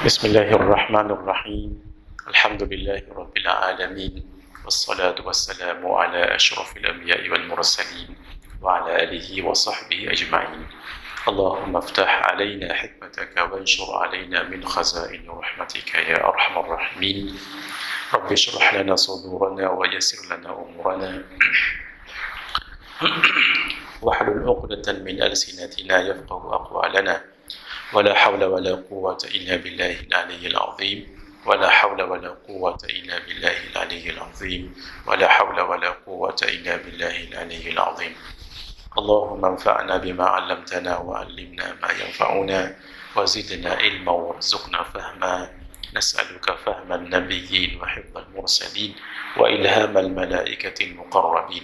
بسم الله الرحمن الرحيم الحمد لله رب العالمين والصلاة والسلام على أشرف الأنبياء والمرسلين وعلى آله وصحبه أجمعين اللهم افتح علينا حكمتك وانشر علينا من خزائن رحمتك يا أرحم الراحمين رب اشرح لنا صدورنا ويسر لنا أمورنا واحلل عقدة من ألسنتنا يفقه أقوالنا ولا حول ولا قوة إلا بالله العلي العظيم ولا حول ولا قوة إلا بالله العلي العظيم ولا حول ولا قوة إلا بالله العلي العظيم اللهم انفعنا بما علمتنا وعلمنا ما ينفعنا وزدنا علما وارزقنا فهما نسألك فهم النبيين وحفظ المرسلين وإلهام الملائكة المقربين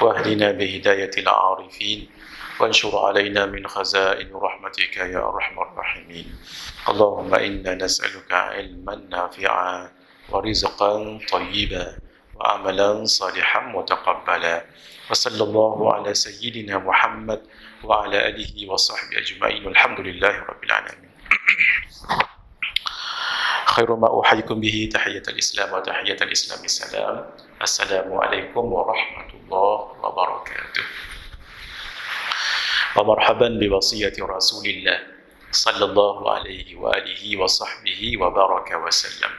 واهدنا بهداية العارفين وانشر علينا من خزائن رحمتك يا أرحم الراحمين اللهم إنا نسألك علما نافعا ورزقا طيبا وعملا صالحا متقبلا وصلى الله على سيدنا محمد وعلى آله وصحبه أجمعين والحمد لله رب العالمين خير ما أحييكم به تحية الإسلام وتحية الإسلام السلام السلام عليكم ورحمة الله وبركاته ومرحبا بوصية رسول الله صلى الله عليه وآله وصحبه وبارك وسلم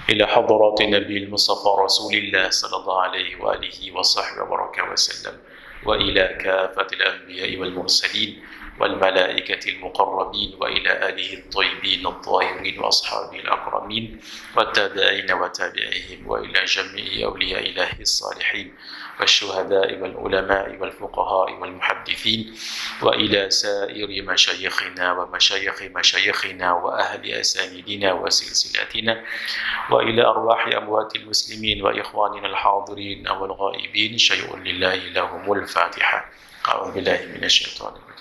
إلى حضرات النبي المصطفى رسول الله صلى الله عليه وآله وصحبه وبارك وسلم وإلى كافة الأنبياء والمرسلين والملائكة المقربين وإلى آله الطيبين الطاهرين وأصحابه الأكرمين والتابعين وتابعيهم وإلى جميع أولياء الله الصالحين والشهداء والعلماء والفقهاء والمحدثين وإلى سائر مشايخنا ومشايخ مشايخنا وأهل أسانيدنا وسلسلاتنا وإلى أرواح أموات المسلمين وإخواننا الحاضرين والغائبين شيء لله لهم الفاتحة أعوذ بالله من الشيطان الرجيم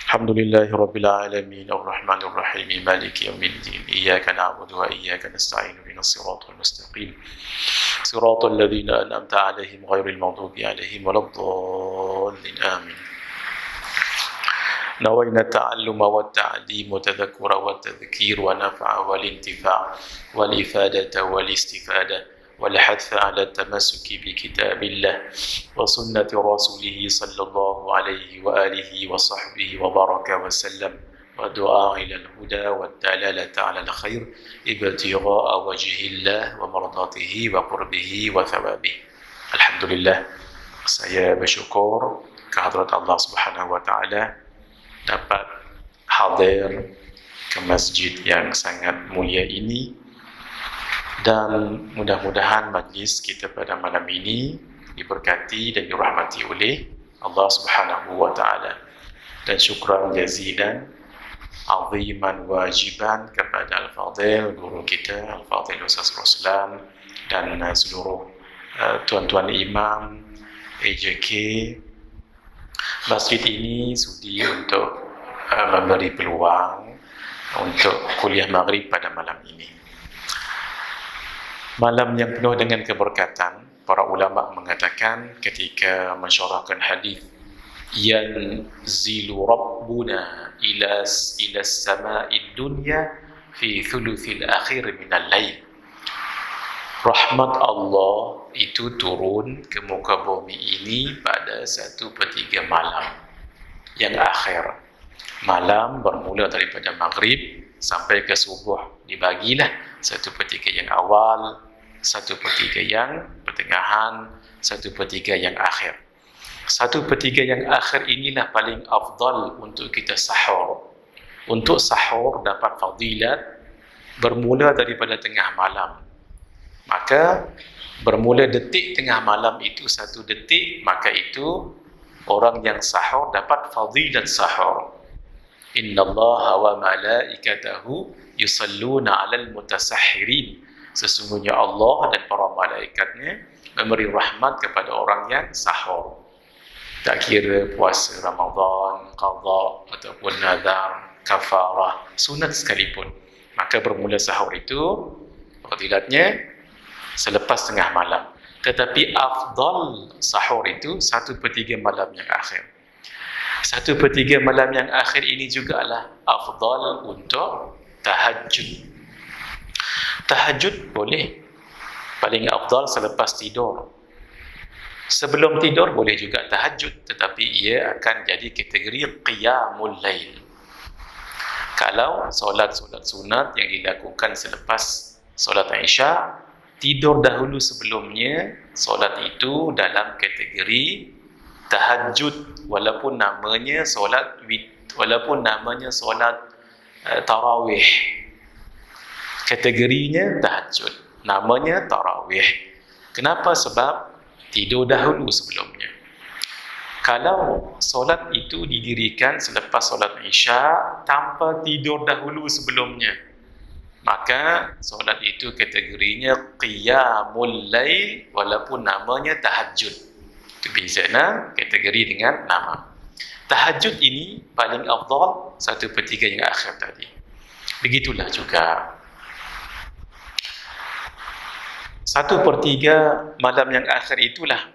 الحمد لله رب العالمين الرحمن الرحيم مالك يوم الدين إياك نعبد وإياك نستعين بنا الصراط المستقيم صراط الذين أنعمت عليهم غير المغضوب عليهم ولا الضالين آمين نوينا التعلم والتعليم والتذكر والتذكير ونفع والانتفاع والإفادة والاستفادة والحث على التمسك بكتاب الله وسنة رسوله صلى الله عليه وآله وصحبه وبارك وسلم ودعاء إلى الهدى والدلالة على الخير ابتغاء وجه الله ومرضاته وقربه وثوابه. Alhamdulillah, saya bersyukur kehadrat Allah Subhanahu wa taala dapat hadir ke masjid yang sangat mulia ini, dan mudah-mudahan majlis kita pada malam ini diberkati dan dirahmati oleh Allah Subhanahu wa taala. Dan syukran jazilan aziman wajiban kepada Al-Fadhil guru kita Al-Fadhil Ustaz Ruslan dan seluruh tuan-tuan imam AJK masjid ini sudi untuk memberi peluang untuk kuliah maghrib pada malam ini. Malam yang penuh dengan keberkatan. Para ulama mengatakan ketika mensyarahkan hadis yanzilu rabbuna ila sama'id dunya fi thuluthil akhir minal lail, rahmat Allah itu turun ke muka bumi ini pada 1/3 malam yang akhir. Malam bermula daripada maghrib sampai ke subuh, dibagilah 1/3 yang awal, 1/3 yang pertengahan, 1/3 yang akhir. 1/3 yang akhir inilah paling afdal untuk kita sahur. Untuk sahur dapat fadilat bermula daripada tengah malam. Maka bermula detik tengah malam itu 1 detik, maka itu orang yang sahur dapat fadilat sahur. Innallaha wa malaikatahu yusalluna 'alal mutasahhirin. Sesungguhnya Allah dan para malaikatnya memberi rahmat kepada orang yang sahur. Tak kira puasa Ramadan, qadha ataupun nazar, kafarah, sunat sekalipun. Maka bermula sahur itu fadilatnya selepas tengah malam. Tetapi afdal sahur itu 1/3 malam yang akhir. 1/3 malam yang akhir ini jugalah afdal untuk tahajud. Tahajud boleh paling afdal selepas tidur. Sebelum tidur boleh juga tahajud, tetapi ia akan jadi kategori qiyamul lail. Kalau solat-solat sunat yang dilakukan selepas solat Isya, tidur dahulu sebelumnya, solat itu dalam kategori tahajud, walaupun namanya solat tarawih. Kategorinya tahajud, namanya tarawih. Kenapa? Sebab tidur dahulu sebelumnya. Kalau solat itu didirikan selepas solat Isya tanpa tidur dahulu sebelumnya, maka solat itu kategorinya qiyamul lail walaupun namanya tahajud. Itu bezanya kategori dengan nama. Tahajud ini paling afdal 1/3 yang akhir tadi. Begitulah juga 1/3 malam yang akhir itulah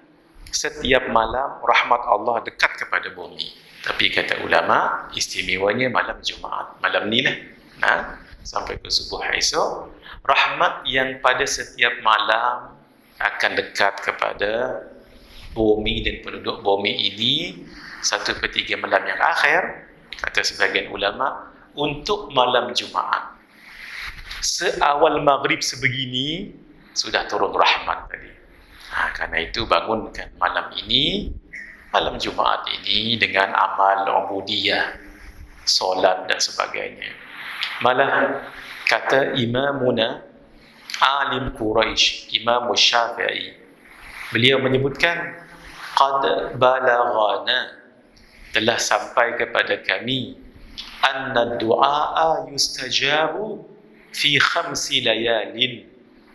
setiap malam rahmat Allah dekat kepada bumi. Tapi kata ulama, istimewanya malam Jumaat. Malam ni lah, sampai ke subuh esok, rahmat yang pada setiap malam akan dekat kepada bumi dan penduduk bumi ini 1/3 malam yang akhir, kata sebagian ulama, untuk malam Jumaat. Seawal maghrib sebegini sudah turun rahmat tadi. Karena itu bangunkan malam ini, malam Jumaat ini dengan amal ubudiyah, solat dan sebagainya. Malah kata imamuna alim Quraisy, Imam Syafi'i, beliau menyebutkan qad balaghana, telah sampai kepada kami, anna du'a yustajabu fi 5 layalin,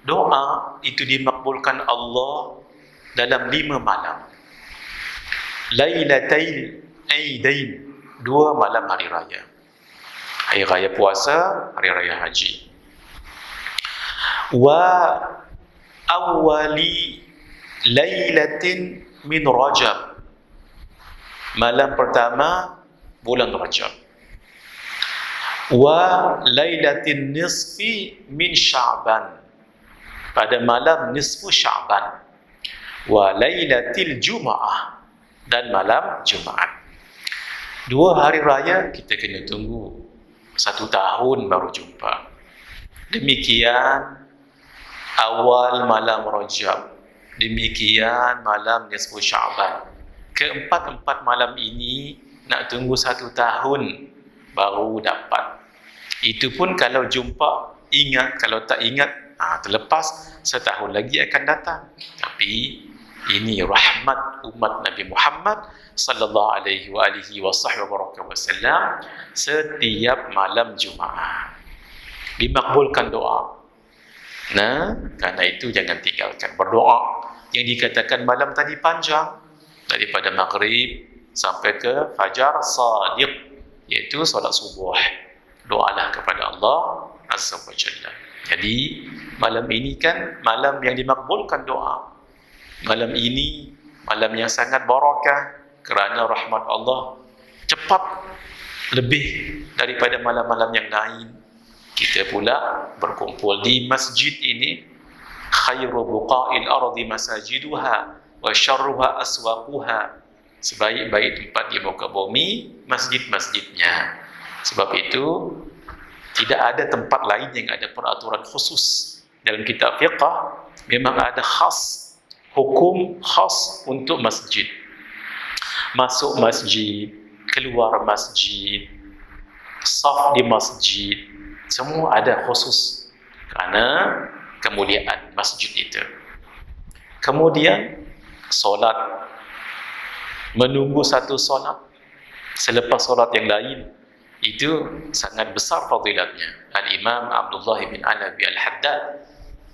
doa itu dimakbulkan Allah dalam 5 malam. Lailatul Aidain, 2 malam hari raya. Hari raya puasa, hari raya haji. Wa awwali lailatin min Rajab, malam pertama bulan Rajab. Wa lailatin nisfi min Sya'ban, pada malam nisfu Sya'ban. Wa lailatil Jum'ah, dan malam Jumaat. 2 hari raya kita kena tunggu 1 tahun baru jumpa. Demikian awal malam Rajab, demikian malam nisfu Sya'ban. Keempat malam ini nak tunggu 1 tahun baru dapat. Itu pun kalau jumpa ingat, kalau tak ingat terlepas, setahun lagi akan datang. Tapi ini rahmat umat Nabi Muhammad sallallahu alaihi wasallam, setiap malam Jumaat dimakbulkan doa. Karena itu jangan tinggalkan berdoa. Yang dikatakan malam tadi panjang, daripada maghrib sampai ke fajar sadiq, iaitu solat subuh. Doalah kepada Allah azza wa jalla. Jadi malam ini kan malam yang dimakbulkan doa. Malam ini malam yang sangat barakah, kerana rahmat Allah cepat lebih daripada malam-malam yang lain. Kita pula berkumpul di masjid ini. Khairu buqa'il ardi masajiduha wa syarruha aswaquha, sebaik-baik tempat di muka bumi masjid-masjidnya. Sebab itu tidak ada tempat lain yang ada peraturan khusus. Dalam kitab fiqh memang ada khas, hukum khas untuk masjid. Masuk masjid, keluar masjid, saf di masjid, semua ada khusus kerana kemuliaan masjid itu. Kemudian solat, menunggu satu solat selepas solat yang lain, itu sangat besar fadilatnya. Al-Imam Abdullah bin Alawi Al-Haddad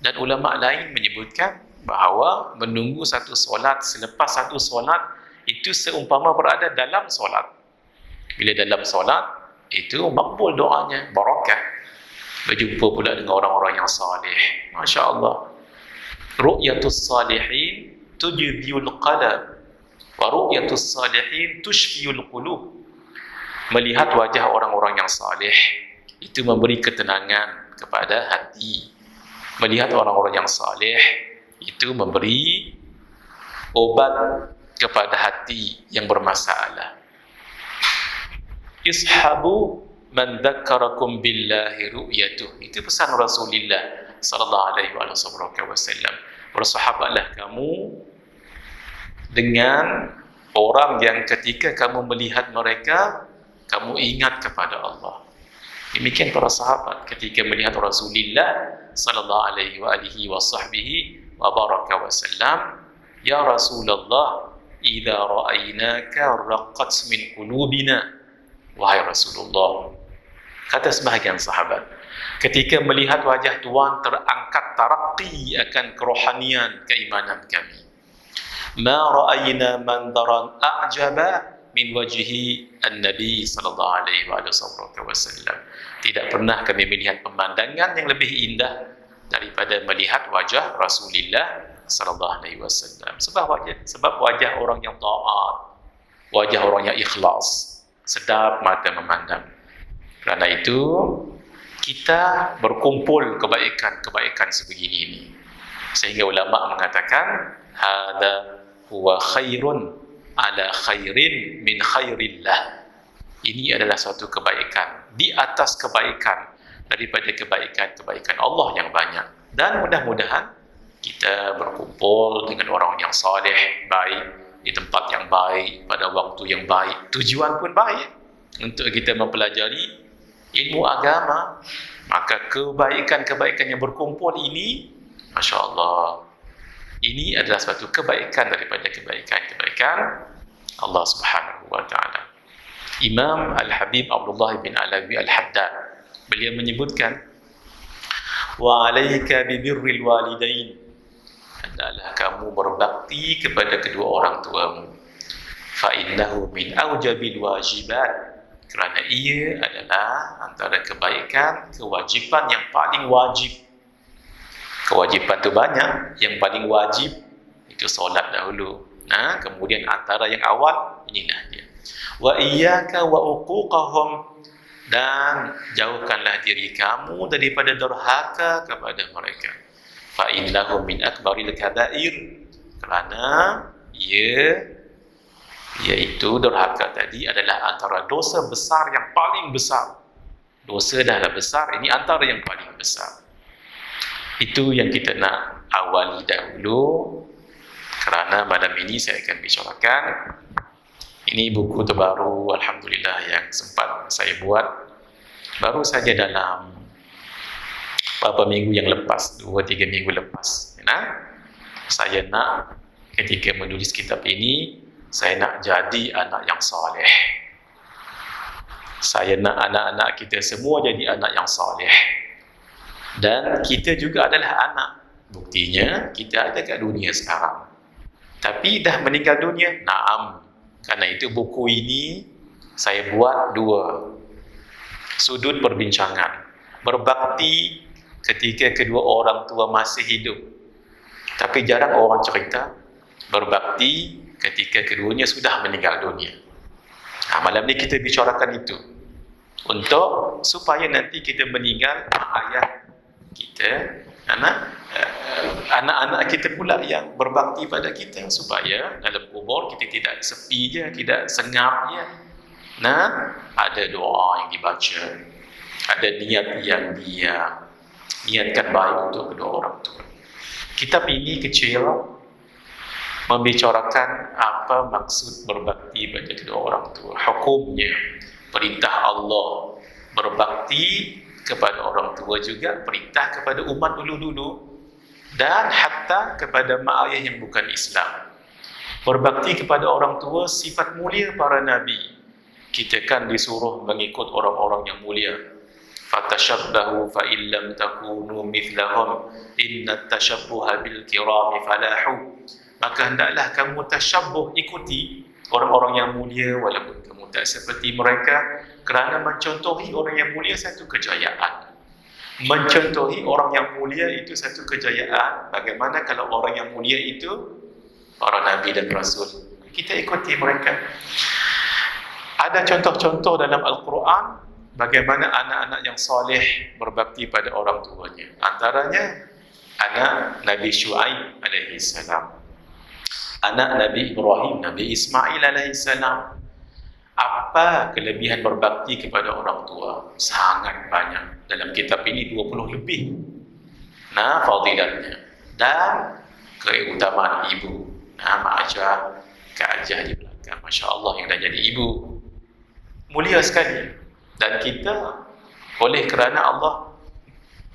dan ulama lain menyebutkan bahawa menunggu satu solat selepas satu solat itu seumpama berada dalam solat. Bila dalam solat itu makbul doanya, barakah. Berjumpa pula dengan orang-orang yang salih. Masya Allah. Ru'yatus salihin tujdiul qalb wa ru'yatus salihin tushfiyul qulub. Melihat wajah orang-orang yang saleh itu memberi ketenangan kepada hati. Melihat orang-orang yang saleh itu memberi obat kepada hati yang bermasalah. Ishabu man dzakkarakum billahi ru'yatuh. Itu pesan Rasulullah sallallahu alaihi wasallam. Bersahabatlah kamu dengan orang yang ketika kamu melihat mereka, kamu ingat kepada Allah. Demikian para sahabat ketika melihat Rasulullah sallallahu alaihi wasallam, ya Rasulullah, idza ra'ainaka raqqat min qulubina. Wahai Rasulullah, kata sebahagian sahabat, ketika melihat wajah Tuhan terangkat tarakki akan kerohanian keimanan kami. Ma ra'ayna mandaran a'jaba min wajhi an-nabi sallallahu alaihi wasallam. Tidak pernah kami melihat pemandangan yang lebih indah daripada melihat wajah Rasulullah sallallahu alaihi wasallam. Sebab wajah orang yang taat, wajah orang yang ikhlas, sedap mata memandang. Kerana itu kita berkumpul kebaikan sebegini ini. Sehingga ulama mengatakan hada huwa khairun ala khairin min khairillah. Ini adalah suatu kebaikan di atas kebaikan daripada kebaikan Allah yang banyak. Dan mudah-mudahan kita berkumpul dengan orang yang saleh, baik, di tempat yang baik, pada waktu yang baik. Tujuan pun baik, untuk kita mempelajari ilmu agama. Maka kebaikan-kebaikan yang berkumpul ini, Masya Allah, ini adalah suatu kebaikan daripada kebaikan-kebaikan Allah Subhanahu wa ta'ala. Imam Al-Habib Abdullah bin Alawi Al-Haddad, beliau menyebutkan, wa alaika bibirril walidain, hendaklah kamu berbakti kepada kedua orang tuamu. Fa innahu min aujabil wajibat, kerana ia adalah antara kebaikan, kewajipan yang paling wajib. Kewajipan itu banyak, yang paling wajib itu solat dahulu. Nah, kemudian antara yang awal inilah dia. Wa iyyaka wa uquqahum, dan jauhkanlah diri kamu daripada durhaka kepada mereka. Fa innahu min akbaril kabair, kerana iaitu durhaka tadi adalah antara dosa besar yang paling besar. Dosa dahlah besar, ini antara yang paling besar. Itu yang kita nak awali dahulu, kerana malam ini saya akan bicarakan. Ini buku terbaru, alhamdulillah, yang sempat saya buat baru saja dalam beberapa minggu yang lepas, 2-3 minggu lepas. Saya nak ketika menulis kitab ini, saya nak jadi anak yang soleh. Saya nak anak-anak kita semua jadi anak yang soleh. Dan kita juga adalah anak. Buktinya kita ada kat dunia sekarang, tapi dah meninggal dunia. Naam. Karena itu buku ini saya buat 2 sudut perbincangan. Berbakti ketika kedua orang tua masih hidup, tapi jarang orang cerita berbakti ketika keduanya sudah meninggal dunia. Malam ni kita bicarakan itu, untuk supaya nanti kita meninggal, ayah kita, anak-anak kita pula yang berbakti pada kita, supaya dalam kubur kita tidak sepi je, tidak senyap je. Ada doa yang dibaca, ada niat yang dia niatkan baik untuk kedua orang tua. Kitab ini kecil, membicarakan apa maksud berbakti pada kedua orang tua, hukumnya, perintah Allah berbakti kepada orang tua, juga perintah kepada umat dulu-dulu, dan hatta kepada mak ayah yang bukan Islam. Berbakti kepada orang tua sifat mulia para nabi. Kita kan disuruh mengikut orang-orang yang mulia. Fatashabbahu fa illam takunu mithlahum inna tashabbuha bil kirami falahu. Maka hendaklah kamu tasyabbuh, ikuti orang-orang yang mulia walaupun kamu tak seperti mereka, kerana mencontohi orang yang mulia satu kejayaan. Mencontohi orang yang mulia itu satu kejayaan. Bagaimana kalau orang yang mulia itu para nabi dan rasul? Kita ikuti mereka. Ada contoh-contoh dalam Al-Quran bagaimana anak-anak yang soleh berbakti pada orang tuanya. Antaranya anak Nabi Syuaib alaihi salam, anak Nabi Ibrahim, Nabi Ismail alaihi salam. Apa kelebihan berbakti kepada orang tua? Sangat banyak. Dalam kitab ini 20 lebih fadilatnya dan keutamaan ibu. Mak Ajah, Kak Ajah di belakang, Masya Allah yang dah jadi ibu, mulia sekali. Dan kita oleh kerana Allah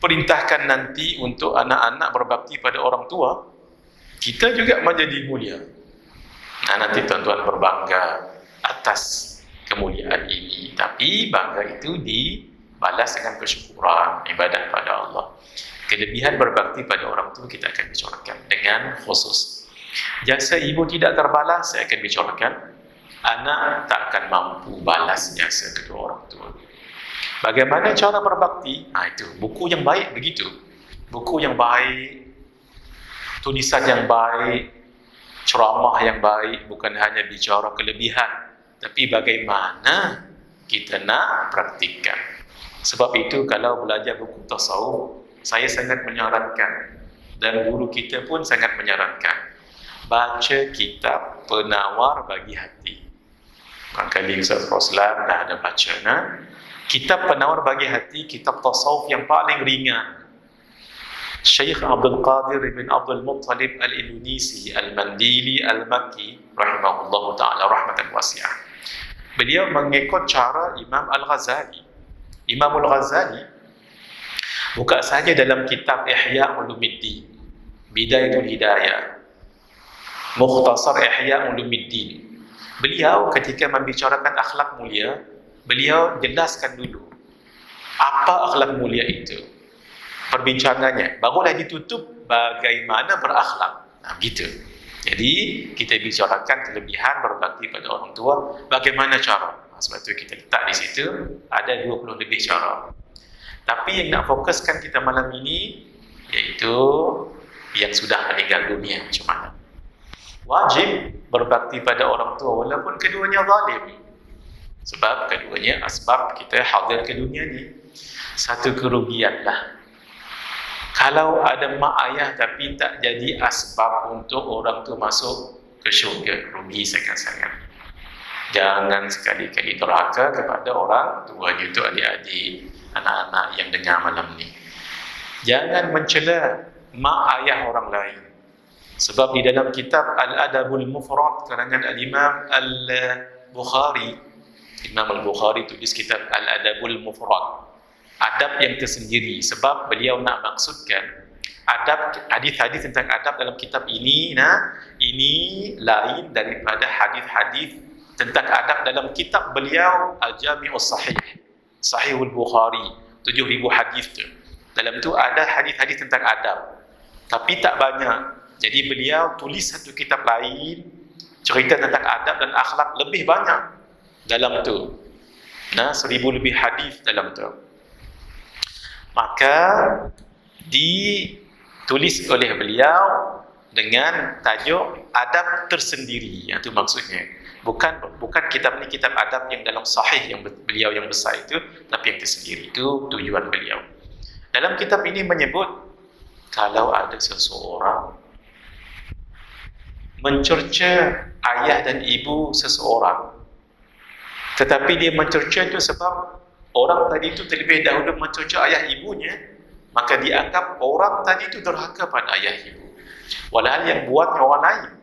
perintahkan nanti untuk anak-anak berbakti pada orang tua, kita juga menjadi mulia. Nanti tuan-tuan berbangga atas kemuliaan ini, tapi bangga itu dibalas dengan kesyukuran, ibadah pada Allah. Kelebihan berbakti pada orang tua kita akan bicarakan dengan khusus. Jasa ibu tidak terbalas, saya akan bicarakan. Anak tak akan mampu balas jasa kedua orang tua. Bagaimana cara berbakti? Itu buku yang baik begitu. Buku yang baik, tulisan yang baik, ceramah yang baik, bukan hanya bicara kelebihan, tapi bagaimana kita nak praktikkan. Sebab itu kalau belajar buku tasawuf, saya sangat menyarankan, dan guru kita pun sangat menyarankan, baca kitab Penawar Bagi Hati. Barangkali Ustaz Roslan dah ada baca. Kitab Penawar Bagi Hati, kitab tasawuf yang paling ringan. Syekh Abdul Qadir bin Abdul Muttalib Al-Indonesi Al-Mandili Al-Makki rahimahullahu ta'ala rahmatan wasi'ah. Beliau mengikut cara Imam Al-Ghazali. Imam Al-Ghazali bukan sahaja dalam kitab Ihya Ulumuddin, Bidayatul Hidayah, Mukhtasar Ihya Ulumuddin, beliau ketika membicarakan akhlak mulia, beliau jelaskan dulu apa akhlak mulia itu, perbincangannya, barulah ditutup bagaimana berakhlak. Begitu. Jadi kita bicarakan kelebihan berbakti pada orang tua, bagaimana cara. Sebab itu kita letak di situ ada 20 lebih cara. Tapi yang nak fokuskan kita malam ini iaitu yang sudah meninggal dunia macam mana. Wajib berbakti pada orang tua walaupun keduanya zalim. Sebab keduanya asbab kita hadir ke dunia ni. Satu kerugianlah kalau ada mak ayah tapi tak jadi asbab untuk orang tu masuk ke syurga, rugi sangat-sangat. Jangan sekali-kali derhaka kepada orang tua, itu adik-adik, anak-anak yang dengar malam ni. Jangan mencela mak ayah orang lain. Sebab di dalam kitab Al-Adabul Mufrad karangan Al-Imam Al-Bukhari, Imam Al-Bukhari tulis kitab Al-Adabul Mufrad, adab yang tersendiri. Sebab beliau nak maksudkan adab, hadis-hadis tentang adab dalam kitab ini, ini lain daripada hadis-hadis tentang adab dalam kitab beliau Al-Jami'us Sahih, Sahihul Bukhari, 7,000 hadis tu. Dalam tu ada hadis-hadis tentang adab, tapi tak banyak. Jadi beliau tulis satu kitab lain cerita tentang adab dan akhlak, lebih banyak dalam tu. 1,000 lebih hadis dalam tu. Maka ditulis oleh beliau dengan tajuk adab tersendiri. Itu maksudnya. Bukan kitab ni kitab adab yang dalam sahih yang beliau yang besar itu, tapi yang tersendiri. Itu tujuan beliau. Dalam kitab ini menyebut kalau ada seseorang mencerca ayah dan ibu seseorang, tetapi dia mencerca itu sebab orang tadi itu terlebih dahulu mencerca ayah ibunya, maka dianggap orang tadi itu derhaka pada ayah ibu, walhal yang buatnya orang lain.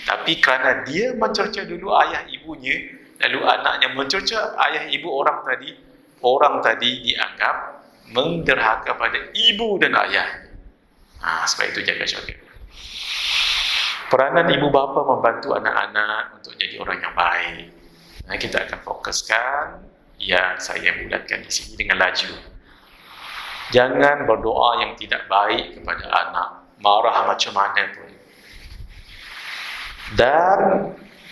Tapi kerana dia mencerca dulu ayah ibunya, lalu anaknya mencerca ayah ibu orang tadi dianggap menderhaka pada ibu dan ayah. Sebab itu jaga-jaga. Peranan ibu bapa membantu anak-anak untuk jadi orang yang baik. Kita akan fokuskan yang saya bulatkan di sini dengan laju. Jangan berdoa yang tidak baik kepada anak, marah macam mana pun. Dan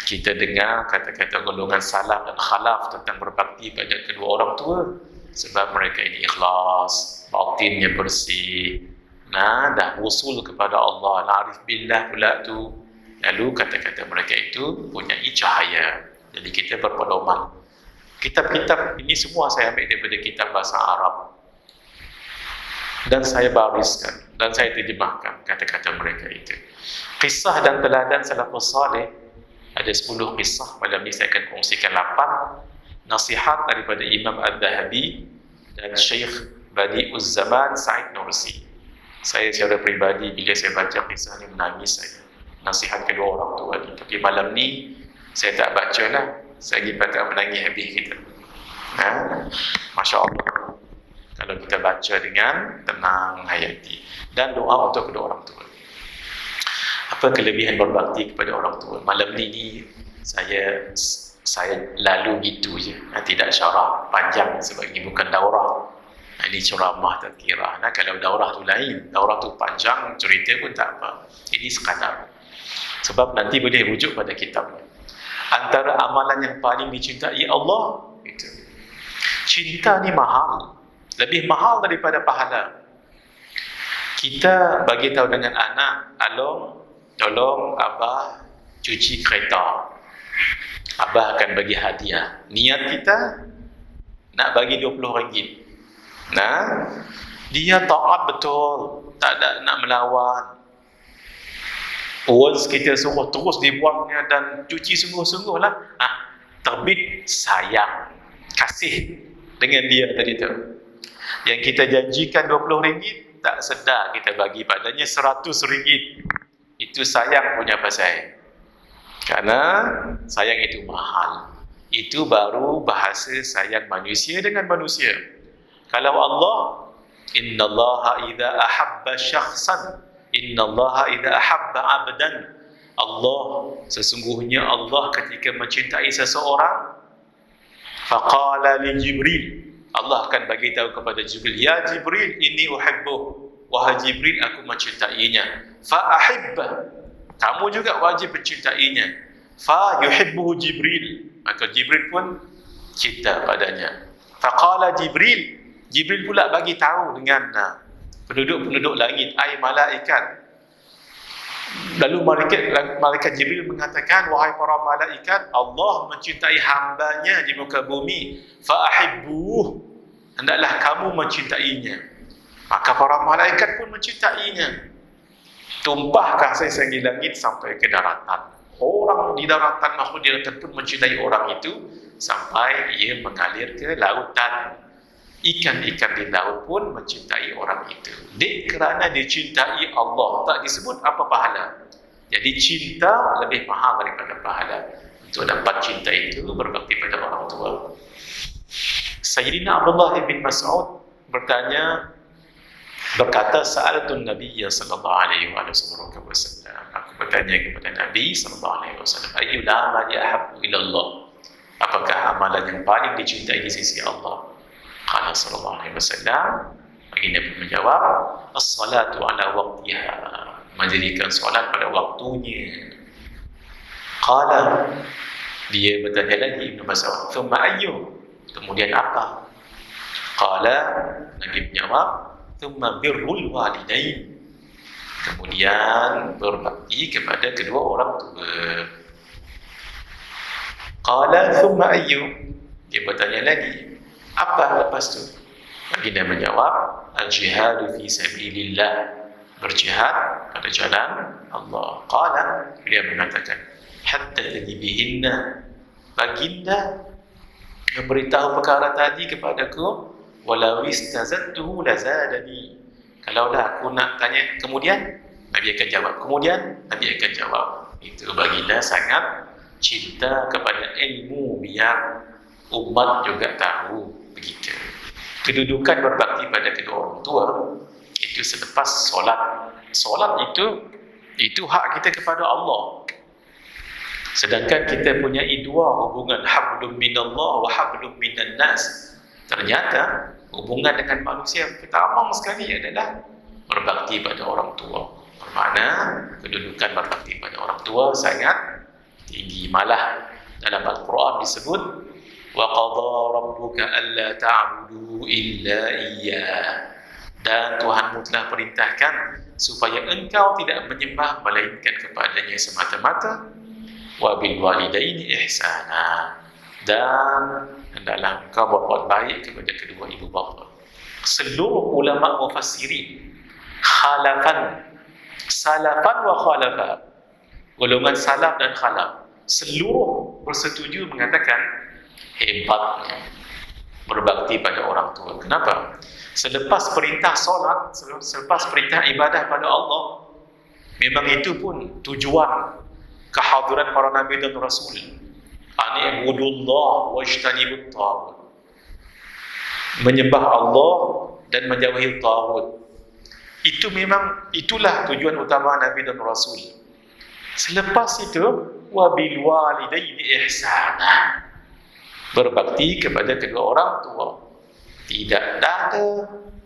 kita dengar kata-kata golongan salaf dan khalaf tentang berbakti pada kedua orang tua, sebab mereka ini ikhlas, batinnya bersih, dah usul kepada Allah, arif billah pula tu. Lalu kata-kata mereka itu punya cahaya. Jadi kita berpedoman. Kitab-kitab ini semua saya ambil daripada kitab bahasa Arab. Dan saya bariskan dan saya terjemahkan kata-kata mereka itu. Kisah dan teladan salafus salih ada 10 kisah. Malam ini saya akan kongsikan 8 nasihat daripada Imam Al-Dhahabi dan Syekh Badi'uz Zaman Said Nursi. Saya secara peribadi bila saya baca kisah ini menangis saya. Nasihat kedua orang tua ni. Tapi malam ni saya tak baca lah. Saya pergi tak menangis habis kita. Masya Allah. Kalau kita baca dengan tenang, hayati. Dan doa untuk kedua orang tua. Apa kelebihan berbakti kepada orang tua? Malam ni saya lalu gitu je. Tidak syarah panjang sebab ini bukan daurah. Ini ceramah tazkirah. Kalau daurah tu lain, daurah tu panjang, cerita pun tak apa. Ini sekadar. Sebab nanti boleh rujuk pada kitab. Antara amalan yang paling dicintai Allah, itu. Cinta ni mahal. Lebih mahal daripada pahala. Kita bagi tahu dengan anak, tolong abah cuci kereta. Abah akan bagi hadiah. Niat kita nak bagi RM20. Dia taat betul, tak ada nak melawan. Once kita suruh terus dibuangnya dan cuci sungguh-sungguh lah. Terbit sayang, kasih dengan dia tadi tu. Yang kita janjikan RM20, tak sedar kita bagi padanya RM100. Itu sayang punya pasal. Karena sayang itu mahal. Itu baru bahasa sayang manusia dengan manusia. Kalau Allah, innallaha idza ahabba syakhsan, innallaha idza ahabba 'abdan. Allah, sesungguhnya Allah ketika mencintai seseorang, faqala li Jibril, Allah akan bagi tahu kepada Jibril, ya Jibril, inni uhibbuh, wahai Jibril, aku mencintainya. Fa ahibba, kamu juga wajib mencintainya. Fa yuhibbuhu Jibril, maka Jibril pun cinta padanya. Faqala Jibril, Jibril pula bagi tahu dengan penduduk-penduduk langit, ai malaikat. Lalu malaikat Jibril mengatakan, wahai para malaikat, Allah mencintai hambanya di muka bumi. Fa'ahibbuh, hendaklah kamu mencintainya. Maka para malaikat pun mencintainya. Tumpah kasih segi langit sampai ke daratan. Orang di daratan, makhluk di daratan pun mencintai orang itu sampai ia mengalir ke lautan. Ikan-ikan di laut pun mencintai orang itu. Kerana dicintai Allah, tak disebut apa pahala. Jadi cinta lebih mahal daripada pahala. Untuk dapat cinta itu berbakti pada orang tua. Sayyidina Abdullah bin Mas'ud berkata, sa'altun Nabiy sallallahu alaihi wasallam. Aku bertanya kepada Nabi sallallahu alaihi wasallam, ayyul amali ahabbu ila Allah? Apakah amalan yang paling dicintai di sisi Allah? Qala sallallahu alaihi wasallam, baginda pun menjawab, as-salatu ala waqtiha, mendirikan solat pada waktunya. Qala, dia bertanya lagi Ibnu Mas'ud, thumma ayyu, kemudian apa? Qala, Nabi menjawab, thumma birrul walidain, kemudian berbakti kepada kedua orang tua. Qala thumma ayyu, dia bertanya lagi, apa lepas tu? Baginda menjawab, al-jihadu fi sabilillah, berjihad pada jalan Allah. Qala, dia mengatakan, hatta tadibihinna, baginda memberitahu perkara tadi kepadaku, walau istazadtuhu lazadani, kalaulah aku nak tanya kemudian, Nabi akan jawab, kemudian Nabi akan jawab. Itu baginda sangat cinta kepada ilmu biar umat juga tahu. Begitu. Kedudukan berbakti pada kedua orang tua itu selepas solat. Solat itu hak kita kepada Allah. Sedangkan kita punya dua hubungan, hablum minallah wa hablum minan nas. Ternyata hubungan dengan manusia pertama sekali adalah berbakti pada orang tua. Bermakna kedudukan berbakti pada orang tua sangat tinggi. Malah dalam Al-Quran disebut, wa qadha rabbuka alla ta'budu illa iyyah, dan Tuhanmu telah perintahkan supaya engkau tidak menyembah melainkan kepadanya semata-mata. wa bil walidaini ihsana, dan hendaklah engkau berbuat baik kepada kedua ibu bapa. Seluruh ulama mufassirin salafan wa khalafa, golongan salaf dan khalaf, seluruh bersetuju mengatakan hebatnya berbakti pada orang tua. Kenapa? Selepas perintah solat, selepas perintah ibadah pada Allah, memang itu pun tujuan kehadiran para nabi dan rasul. Ani'budullah wajtanibut taghut, menyembah Allah dan menjauhi taghut. Itulah tujuan utama nabi dan rasul. Selepas itu, wabil walidaini ihsana, berbakti kepada kedua orang tua. Tidak ada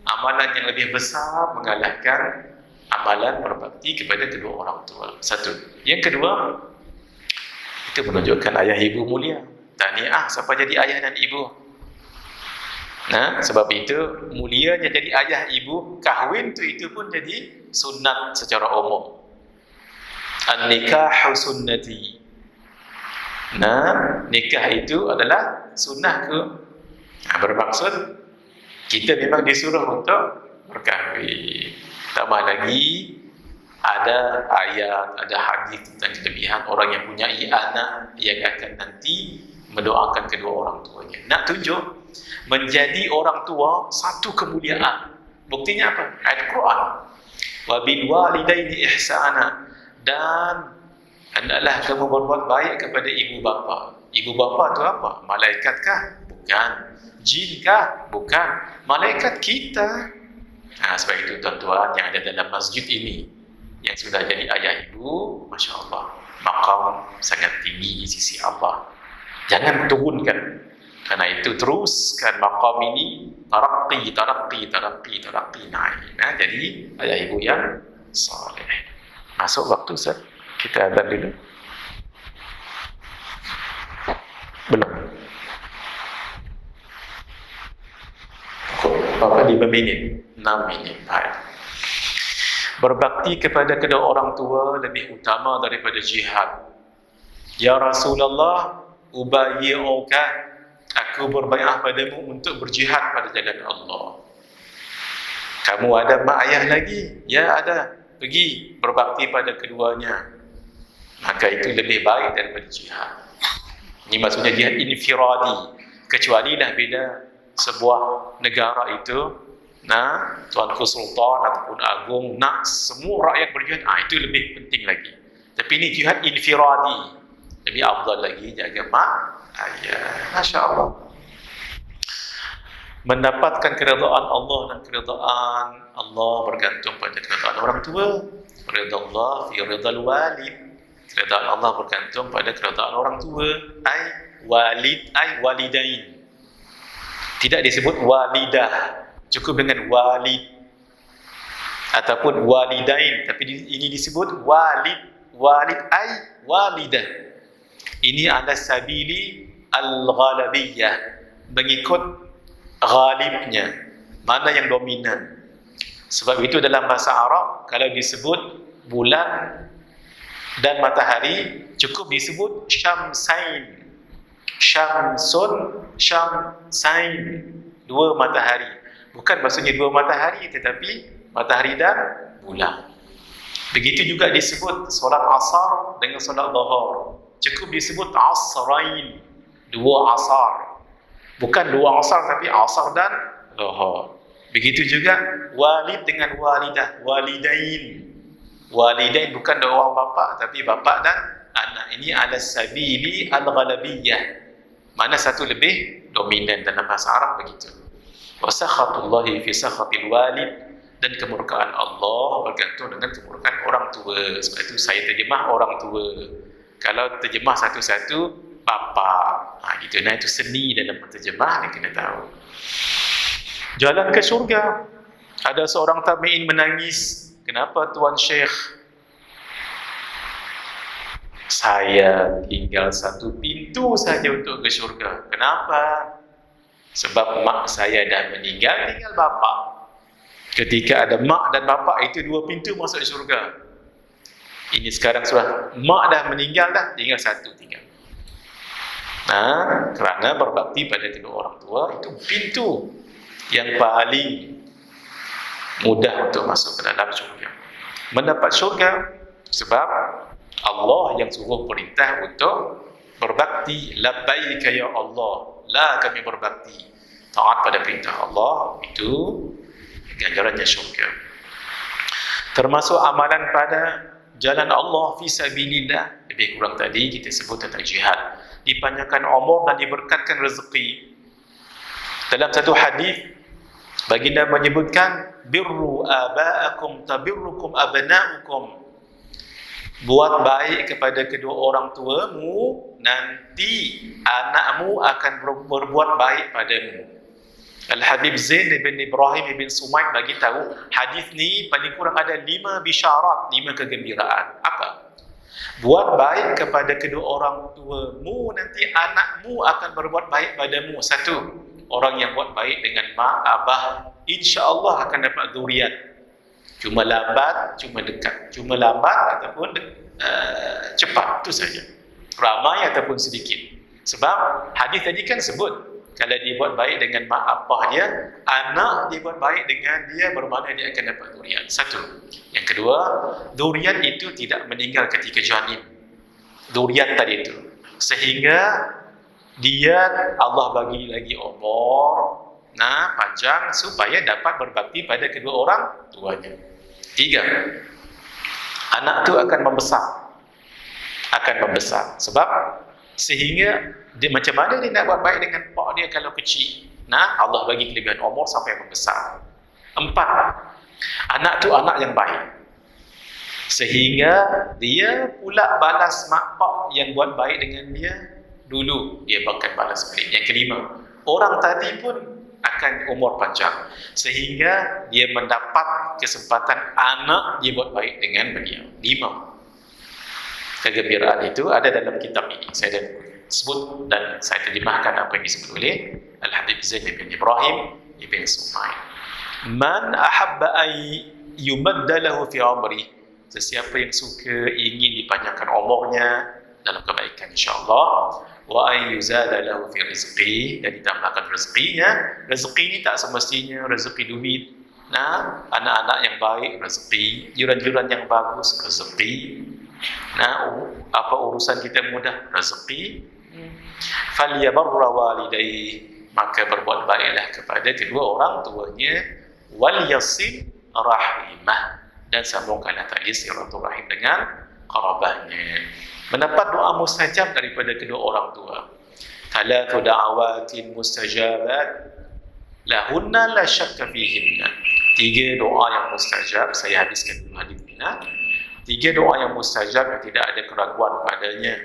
amalan yang lebih besar mengalahkan amalan berbakti kepada kedua orang tua. Satu. Yang kedua, itu menunjukkan ayah ibu mulia. Tahniah siapa jadi ayah dan ibu. Nah, sebab itu mulianya jadi ayah ibu. Kahwin itu pun jadi sunat secara umum. An-nikahu sunnati. Nah, nikah itu adalah sunnah ke. Nah, bermaksud kita memang disuruh untuk berkahwin. Tambah lagi ada ayat, ada hadis tentang kelebihan orang yang punya anak yang akan nanti mendoakan kedua orang tuanya. Nak tunjuk menjadi orang tua satu kemuliaan. Buktinya apa? Ayat Quran. Wa bil walidaini ihsana, dan hendaklah kamu berbuat baik kepada ibu bapa. Ibu bapa itu apa? Malaikat kah? Bukan. Jin kah? Bukan. Malaikat kita. Nah, sebab itu tuan-tuan yang ada dalam masjid ini yang sudah jadi ayah ibu, Masya Allah, maqam sangat tinggi di sisi Allah. Jangan turunkan. Karena itu teruskan maqam ini, tarakki naik. Nah, jadi ayah ibu yang saleh. Masuk waktu, Ustaz. Kita adzan dulu. Belum. Berapa? 5 minit, 6 minit. Baik. Berbakti kepada kedua orang tua lebih utama daripada jihad. Ya Rasulullah, ubayyi'uka, aku berbaiat padamu untuk berjihad pada jalan Allah. Kamu ada mak ayah lagi? Ya ada. Pergi berbakti pada keduanya. Maka itu lebih baik daripada jihad. Ini maksudnya jihad infiradi. Kecualilah bila sebuah negara itu, nah, tuanku sultan ataupun agung nak semua rakyat berjihad, itu lebih penting lagi. Tapi ini jihad infiradi, lebih afdal lagi jaga mak ayah. Masya Allah. Mendapatkan keridaan Allah dan keridaan Allah bergantung pada keridaan orang tua. Ridha Allah fi ridhal walid. Keridaan Allah bergantung pada keridaan orang tua. Walidain. Tidak disebut walidah, cukup dengan walid ataupun walidain, tapi ini disebut walid walidah. Ini ala sabili al-ghalabiyah, mengikut ghalibnya, mana yang dominan. Sebab itu dalam bahasa Arab kalau disebut bulan dan matahari cukup disebut syamsain. Syamsun, syamsain, dua matahari. Bukan maksudnya dua matahari, tetapi matahari dan bulan. Begitu juga disebut solat asar dengan solat zuhur. Cukup disebut asrain, dua asar. Bukan dua asar, tapi asar dan zuhur. Begitu juga walid dengan walidah, walidain. Walidain bukan dua orang bapa, tapi bapa dan anak. Ini ala sabili al-ghalabiyah. Mana satu lebih dominan dalam bahasa Arab begitu. Wa sakhatullahi fi sakhatil walid, dan kemurkaan Allah bergantung dengan kemurkaan orang tua. Sebab itu saya terjemah orang tua. Kalau terjemah satu-satu, bapa. Gitu. Nah, itu seni dalam terjemah, kita kena tahu. Jalan ke syurga. Ada seorang tabi'in menangis. Kenapa Tuan Syekh? Saya tinggal satu pintu saja untuk ke syurga. Kenapa? Sebab mak saya dah meninggal, tinggal bapa. Ketika ada mak dan bapa, itu dua pintu masuk syurga. Ini sekarang sudah mak dah meninggal dah, tinggal satu tinggal. Nah, kerana berbakti pada kedua orang tua itu pintu yang paling mudah untuk masuk ke dalam syurga. Mendapat syurga sebab Allah yang suruh perintah untuk berbakti. Labbaika ya Allah, la kami berbakti, taat pada perintah Allah, itu ganjarannya syurga. Termasuk amalan pada jalan Allah fisabilillah, lebih kurang tadi kita sebut tentang jihad, dipanjangkan umur dan diberkatkan rezeki. Dalam satu hadis baginda menyebutkan, birru aba'akum tabirrukum abna'ukum, buat baik kepada kedua orang tuamu, nanti anakmu akan berbuat baik padamu. Al-Habib Zain bin Ibrahim bin Sumaid bagi tahu, hadis ni paling kurang ada 5 bisyarat, 5 kegembiraan. Apa? Buat baik kepada kedua orang tuamu, nanti anakmu akan berbuat baik padamu. Satu, orang yang buat baik dengan mak, abah, insya-Allah akan dapat zuriat. Cuma lambat, cuma dekat. Cuma lambat ataupun cepat, itu saja. Ramai ataupun sedikit. Sebab hadis tadi kan sebut, kalau dia buat baik dengan mak abah dia, anak dia buat baik dengan dia, bermakna dia akan dapat zuriat. Satu. Yang kedua, zuriat itu tidak meninggal ketika janin. Zuriat tadi itu. Sehingga dia Allah bagi lagi umur panjang supaya dapat berbakti pada kedua orang tuanya. 3. Anak itu akan membesar. Sebab sehingga dia, macam mana dia nak buat baik dengan pak dia kalau kecil? Allah bagi kelebihan umur sampai membesar. 4. Anak tu anak yang baik, sehingga dia pula balas mak pak yang buat baik dengan dia dulu, dia akan balas balik. Yang kelima, orang tadi pun akan umur panjang, sehingga dia mendapat kesempatan anak dia buat baik dengan beliau. 5 kegembiraan itu ada dalam kitab ini. Saya dah sebut dan saya terjemahkan apa yang disebut oleh Al-Habib Zain bin Ibrahim bin Sumaid. Man ahabba an yumadda lahu fi umri, sesiapa yang suka ingin dipanjangkan umurnya dalam kebaikan insya-Allah, wa an yuzada lahu fi rizqi, dan ditambahkan rezekinya. Rezeki ini tak semestinya rezeki duit. Anak-anak yang baik rezeki, jiran-jiran yang bagus rezeki. Apa urusan kita mudah rezeki. Falyabarra walidayhi, maka berbuat baiklah kepada kedua orang tuanya. Wal yasil rahimah, dan sambungkanlah tali silaturahim dengan qarabahnya. Mendapat doa mustajab daripada kedua orang tua. Thalathu da'awatin mustajabat lahunna la syakka fihinna. 3 doa yang mustajab, saya habiskan dulu hadis ini. 3 doa yang mustajab yang tidak ada keraguan padanya.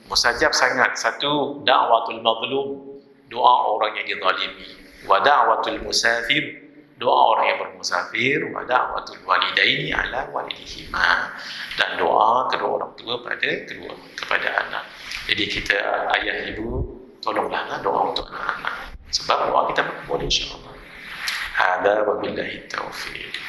Mustajab sangat. 1, da'watul mazlum, doa orang yang dizalimi. Wa da'watul musafir, doa orang yang bermusafir. Wa da'watul walidaini ala walidihima, dan doa kedua orang tua kepada anak. Jadi kita, ayah ibu, tolonglah doa untuk anak-anak, sebab doa kita makbul insya-Allah. Hada wa billahi taufiq.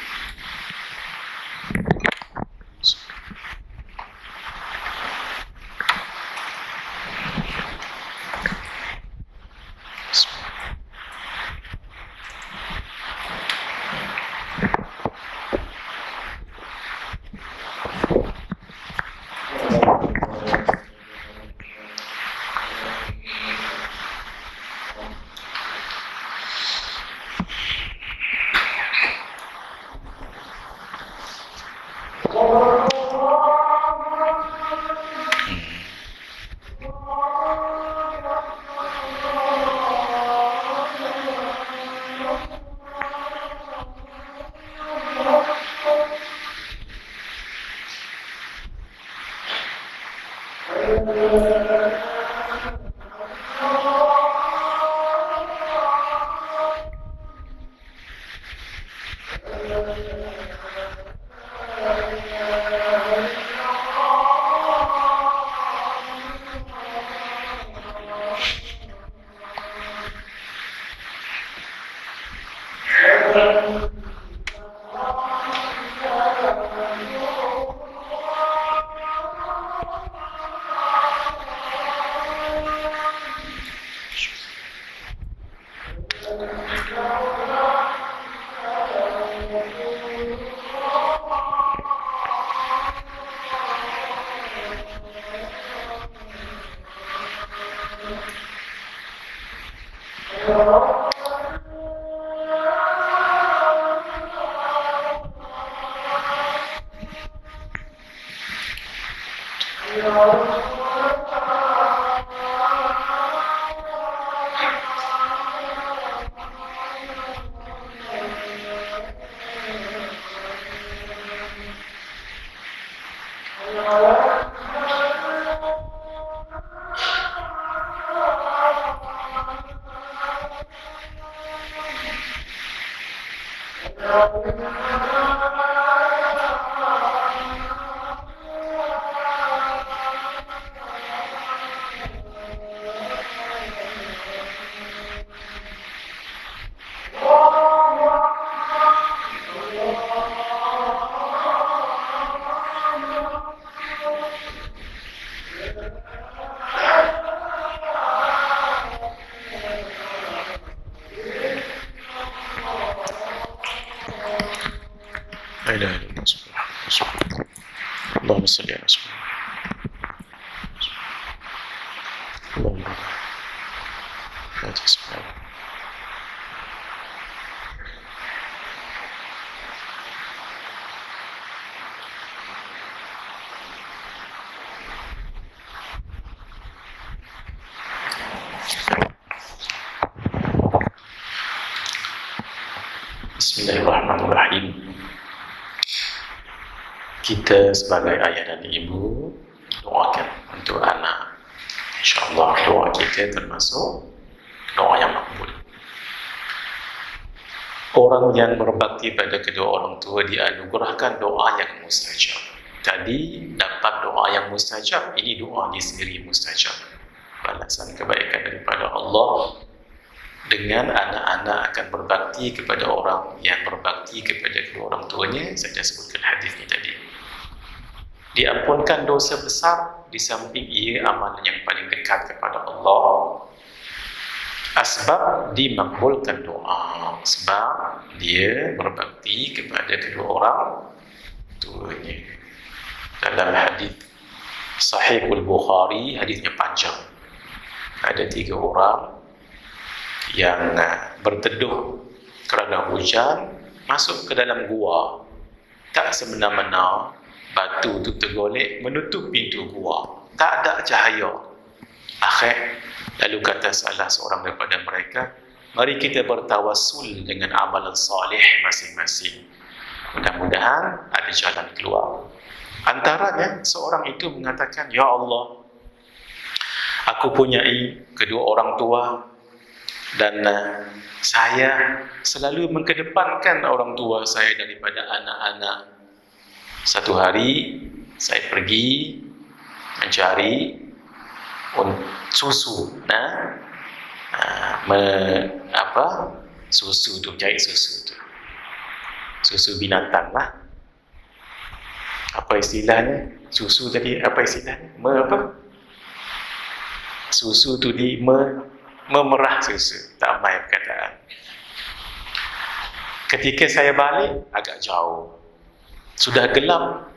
La ilaha illallah, subhanallah. Allahumma salli ala Rasulillah. Allahumma barik. Bismillahirrahmanirrahim. Kita sebagai ayah dan ibu doakan untuk anak. InsyaAllah doa kita termasuk doa yang makbul. Orang yang berbakti pada kedua orang tua dianugerahkan doa yang mustajab. Tadi dapat doa yang mustajab, ini doa ini sendiri mustajab. Balasan kebaikan daripada Allah dengan anak-anak akan berbakti kepada orang yang berbakti kepada kedua orang tuanya. Saya dah sebutkan hadis ini tadi. Diampunkan dosa besar, di samping ia amalan yang paling dekat kepada Allah. Asbab dimakbulkan doa, sebab dia berbakti kepada kedua orang tuanya. Dalam hadis Sahih Al-Bukhari, hadisnya panjang. Ada 3 orang yang berteduh kerana hujan, masuk ke dalam gua. Tak semena-mena batu itu tergolek menutup pintu gua, tak ada cahaya. Akhir lalu kata salah seorang daripada mereka, mari kita bertawassul dengan amalan salih masing-masing, mudah-mudahan ada jalan keluar. Antaranya seorang itu mengatakan, ya Allah, aku punyai kedua orang tua dan saya selalu mengedepankan orang tua saya daripada anak-anak. Satu hari saya pergi mencari susu, susu tu, jahit susu tu, susu binatang lah. Apa istilahnya? Susu tadi apa istilahnya? Susu tu memerah susu, tak mai perkataan. Ketika saya balik agak jauh, sudah gelap.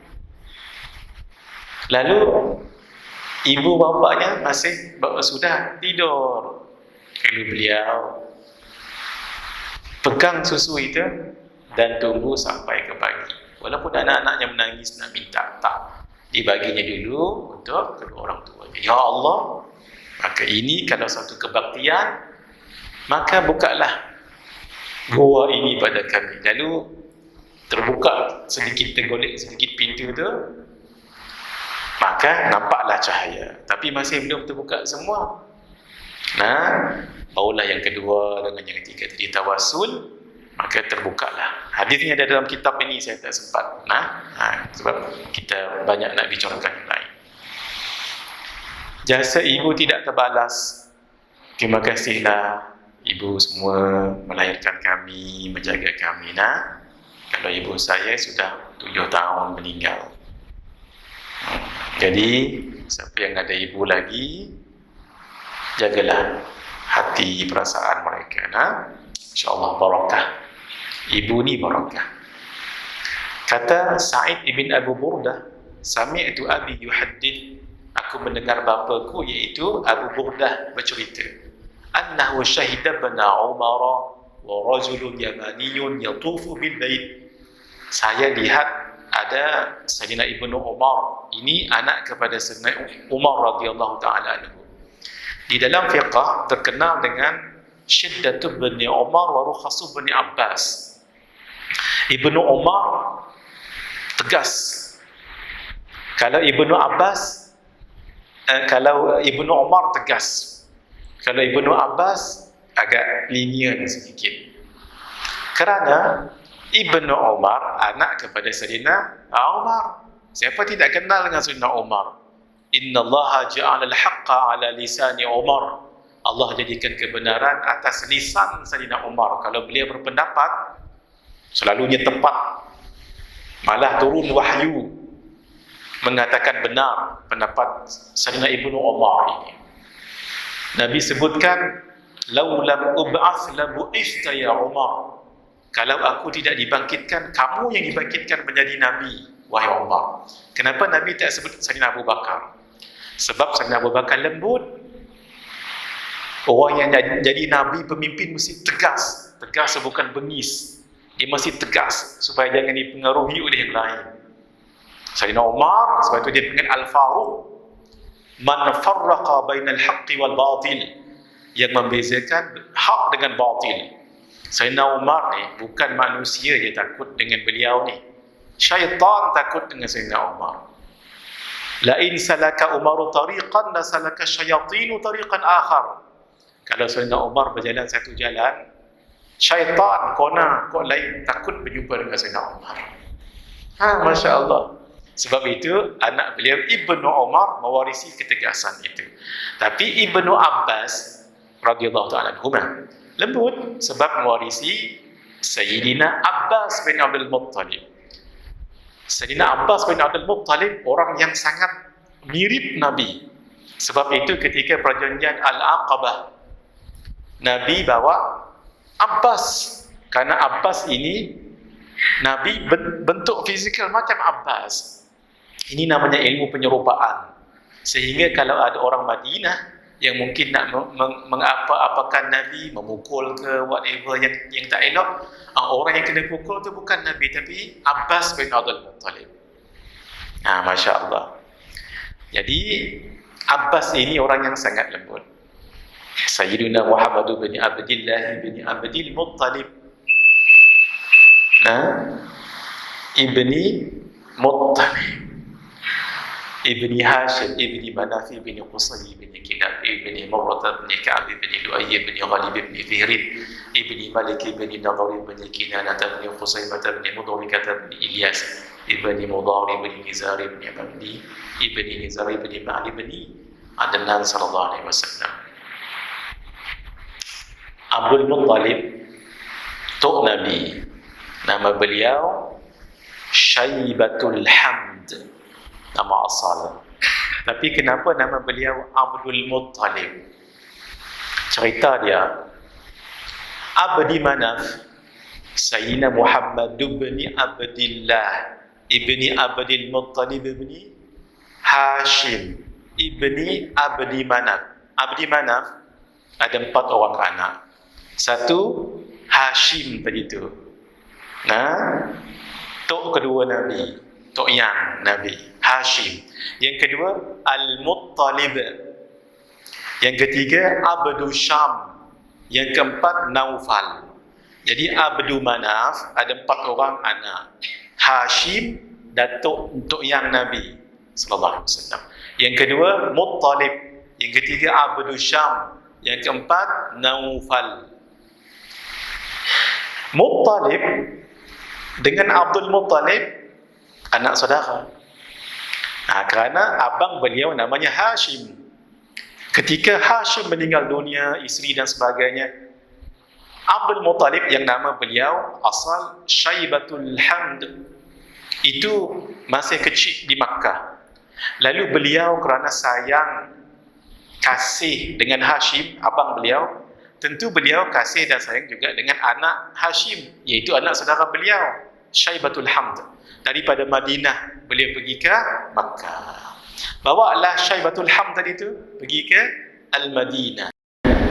Lalu ibu bapanya sudah tidur. Lalu beliau pegang susu itu dan tunggu sampai ke pagi. Walaupun anak-anaknya menangis nak minta, tak, dibaginya dulu untuk kedua orang tuanya. Ya Allah, maka ini kalau satu kebaktian, maka bukalah gua ini pada kami. Lalu terbuka sedikit, tergolek sedikit pintu tu, maka nampaklah cahaya, tapi masih belum terbuka semua. Barulah yang kedua dengan yang ketiga tadi tawassul, maka terbukalah. Hadisnya ada dalam kitab ini, saya tak sempat sebab kita banyak nak bincangkan yang lain. Jasa ibu tidak terbalas. Terima kasihlah ibu semua melahirkan kami, menjaga kami. Kalau ibu saya sudah 7 tahun meninggal. Jadi siapa yang ada ibu lagi, jagalah hati perasaan mereka. InsyaAllah barakah. Ibu ni barakah. Kata Sa'id ibn Abu Burdah, sami'tu abi yuhaddith, Aku mendengar bapaku iaitu Abu Burdah bercerita, annahu syahida bana Umar wa rajulun yamaniyun yatufu bil bait. Saya lihat ada Sayyidina Ibnu Umar, ini anak kepada Sayyidina Umar radhiyallahu taala anhu. Di dalam fiqh terkenal dengan Syiddatu bin Umar wa Rukhasu bin Abbas. Ibnu Umar tegas. Kalau Ibnu Abbas, kalau Ibnu Umar tegas. Kalau Ibnu Abbas agak lenient sedikit. Kerana Ibnu Umar anak kepada Sayyidina Umar. Siapa tidak kenal dengan Sayyidina Umar? Inna Allah ja'ala al-haqqa ala lisani Umar. Allah jadikan kebenaran atas lisan Sayyidina Umar. Kalau beliau berpendapat, selalunya tepat. Malah turun wahyu mengatakan benar pendapat Sayyidina Ibnu Umar ini. Nabi sebutkan, "Lau lam ub'ath la bu'ithta ya Umar." Kalau aku tidak dibangkitkan, kamu yang dibangkitkan menjadi Nabi, wahai Umar. Kenapa Nabi tak sebut Sayyidina Abu Bakar? Sebab Sayyidina Abu Bakar lembut. Orang yang jadi Nabi, pemimpin mesti tegas. Tegas bukan bengis. Dia mesti tegas supaya jangan dipengaruhi oleh yang lain. Sayyidina Umar, sebab itu dia panggil Al-Faruq. Man farraqa bainal haqqi wal batil. Yang membezakan hak dengan batil. Sayyidina Umar ni bukan manusia je takut dengan beliau ni. Syaitan takut dengan Sayyidina Umar. La in salaka Umaru tariqan la salaka syayatinu tariqan akhar. Kalau Sayyidina Umar berjalan satu jalan, syaitan kona kok lain takut berjumpa dengan Sayyidina Umar. Masya Allah. Sebab itu anak beliau Ibnu Umar mewarisi ketegasan itu. Tapi Ibnu Abbas radhiyallahu ta'ala anhuma lembut sebab mewarisi Sayyidina Abbas bin Abdul Muttalib. Sayyidina Abbas bin Abdul Muttalib orang yang sangat mirip Nabi. Sebab itu ketika perjanjian Al-Aqabah, Nabi bawa Abbas. Karena Abbas ini Nabi bentuk fizikal macam Abbas. Ini namanya ilmu penyerupaan. Sehingga kalau ada orang Madinah yang mungkin nak mengapa-apakan Nabi, memukul ke whatever yang tak elok, orang yang kena pukul tu bukan Nabi tapi Abbas bin Abdul Muttalib. Masya Allah. Jadi Abbas ini orang yang sangat lembut. Sayyidina Muhammad bin Abdillah bin Abdil Muttalib, Ibni Muttalib, Ibni Hashim, Ibni Manaf, Ibni Qusay, Ibni Kilab, Ibni Murrah, Ibni Ka'ab, Ibni Lu'ay, Ibni Ghalib, Ibni Fihrin, Ibni Malik, Ibni Nadar, Ibni Kinanah, Ibni Qusaymah, Ibni Mudharikah, Ibni Ilyas, Ibni Mudhar, Ibni Nizar, Ibni Ma'li, Ibni Nizar, Ibni Ma'li, Ibni Adnan sallallahu alaihi wasallam. Abdul Muttalib, Tok Nabi, nama beliau Syaibatul Hamd, nama asal. Tapi kenapa nama beliau Abdul Muttalib? Cerita dia, Abdi Manaf, Sayyidina Muhammad bin Abdillah ibni Abdil Muttalib ibni Hashim ibni Abdi Manaf. Abdi Manaf ada 4 orang anak. Satu Hashim tadi tu. Tok kedua Nabi, tok yang Nabi Hashim. Yang kedua Al-Muttalib. Yang ketiga Abdu Syam. Yang keempat Naufal. Jadi Abdu Manaf ada 4 orang anak. Hashim datuk untuk yang Nabi sallallahu alaihi wasallam. Yang kedua Muttalib. Yang ketiga Abdu Syam. Yang keempat Naufal. Muttalib dengan Abdul Muttalib anak saudara. Kerana abang beliau namanya Hashim. Ketika Hashim meninggal dunia, isteri dan sebagainya, Abdul Muttalib yang nama beliau asal Syaibatul Hamd itu masih kecil di Makkah. Lalu beliau kerana sayang kasih dengan Hashim, abang beliau, tentu beliau kasih dan sayang juga dengan anak Hashim, iaitu anak saudara beliau Syaibatul Hamd. Daripada Madinah beliau pergi ke Makkah. Bawalah Syaibatul Ham tadi tu pergi ke Al-Madinah.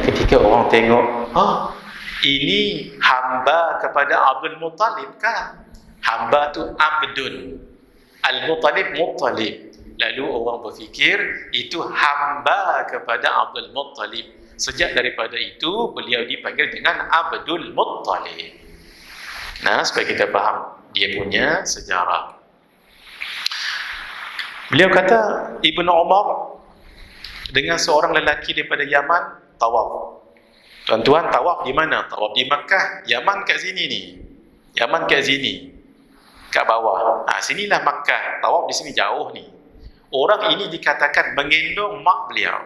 Ketika orang tengok, ini hamba kepada Abdul Muttalib kan? Hamba tu Abdun, Al-Muttalib Muttalib. Lalu orang berfikir itu hamba kepada Abdul Muttalib. Sejak daripada itu beliau dipanggil dengan Abdul Muttalib. Nah, supaya kita faham dia punya sejarah. Beliau kata Ibnu Umar dengan seorang lelaki daripada Yaman tawaf. Tuan-tuan, tawaf di mana? Tawaf di Makkah. Yaman kat sini ni. Yaman kat sini. Kat bawah. Sinilah Makkah. Tawaf di sini jauh ni. Orang ini dikatakan mengendong mak beliau.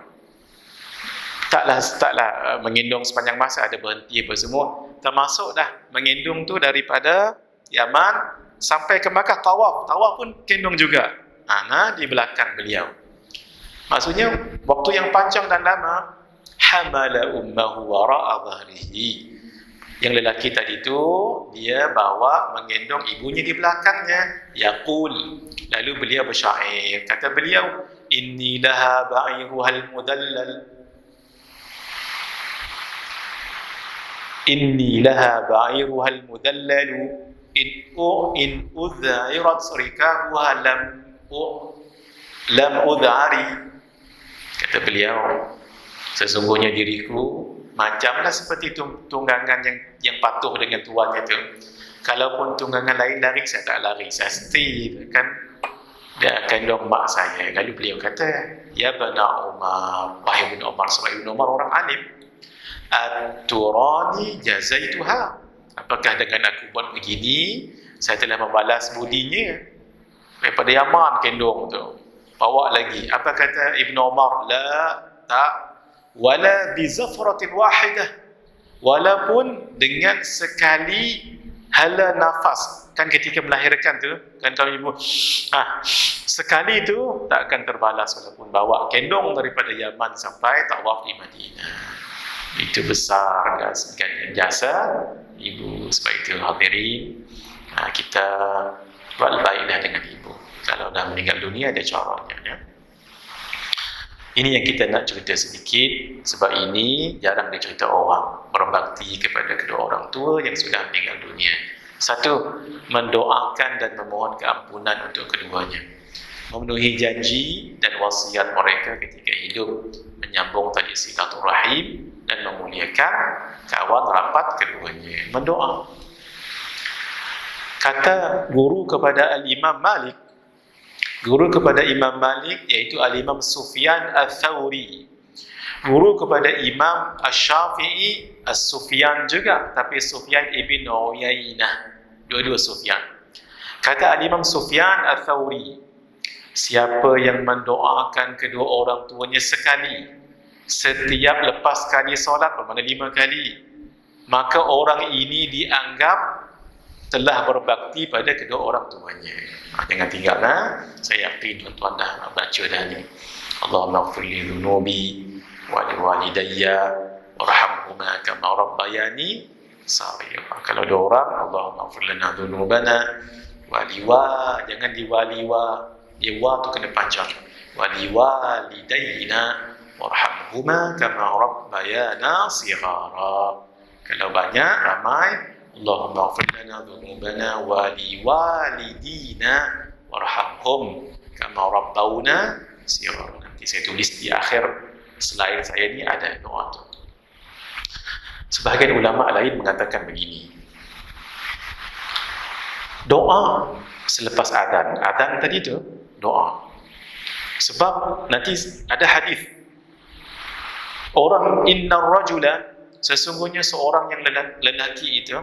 Taklah mengendong sepanjang masa, ada berhenti apa semua. Termasuk dah mengendong tu daripada Yaman sampai ke Makkah tawaf. Tawaf pun gendong juga. Di belakang beliau. Maksudnya waktu yang panjang dan lama. Hamala ummahu wara'a dhahrihi. Yang lelaki tadi tu dia bawa menggendong ibunya di belakangnya. Yaqul. Lalu beliau bersyair. Kata beliau, inni laha ba'iruhal mudallal. Inni laha ba'iruhal mudallalu. In udha'irat rikabuha lam udhari. Kata beliau, sesungguhnya diriku macamlah seperti tunggangan yang patuh dengan tuannya tu. Kalaupun tunggangan lain lari, saya tak lari, saya stay kan. Dia akan dong mak saya. Lalu beliau kata, ya bana Umar, wahai Ibnu Umar. Sebab Ibnu Umar orang alim. At-turani jazaituha. Apakah dengan aku buat begini saya telah membalas budinya? Daripada Yaman kendong tu bawa lagi. Apa kata Ibnu Umar? La, tak. Wala bi zafratin wahidah. Walaupun dengan sekali hala nafas. Kan ketika melahirkan tu, kan kalau ibu sekali tu tak akan terbalas walaupun bawa kendong daripada Yaman sampai tawaf di Madinah. Itu besar jasa ibu. Sebab itu hadirin, kita buat baiklah dengan ibu. Kalau dah meninggal dunia ada caranya ya. Ini yang kita nak cerita sedikit. Sebab ini jarang dicerita orang berbakti kepada kedua orang tua yang sudah meninggal dunia. Satu, mendoakan dan memohon keampunan untuk keduanya, memenuhi janji dan wasiat mereka ketika hidup, menyambung tali silaturahim dan memuliakan kawan rapat keduanya, mendoa. Kata guru kepada Al-Imam Malik, guru kepada Imam Malik iaitu Al-Imam Sufyan Al-Thawri, guru kepada Imam Asy-Syafi'i, As-Sufyan juga, tapi Sufyan ibn Uyainah, dua-dua Sufyan. Kata Al-Imam Sufyan Al-Thawri, siapa yang mendoakan kedua orang tuanya sekali, setiap lepas kali solat, bermakna 5 kali, maka orang ini dianggap telah berbakti pada kedua orang tuanya. Jangan tinggallah. Saya yakin tuan-tuan dah baca dah ni. Allahumma ighfir li dhunubi wa li walidayya warhamhuma kama rabbayani saghira. Kalau ada orang, Allahumma ighfir lana dhunubana wa liwa, jangan diwaliwa. Liwa tu kena panjang. Wa li walidayna warhamhuma kama rabbayana saghira. Kalau banyak, ramai, Allahumma ighfir lana dhunubana wa li walidina warhamhum kama rabbawna saghira. Nanti saya tulis di akhir slide saya ni ada doa tu. Sebahagian ulama lain mengatakan begini. Doa selepas azan. Azan tadi tu doa. Sebab nanti ada hadis. Orang innar rajula, sesungguhnya seorang yang lelaki itu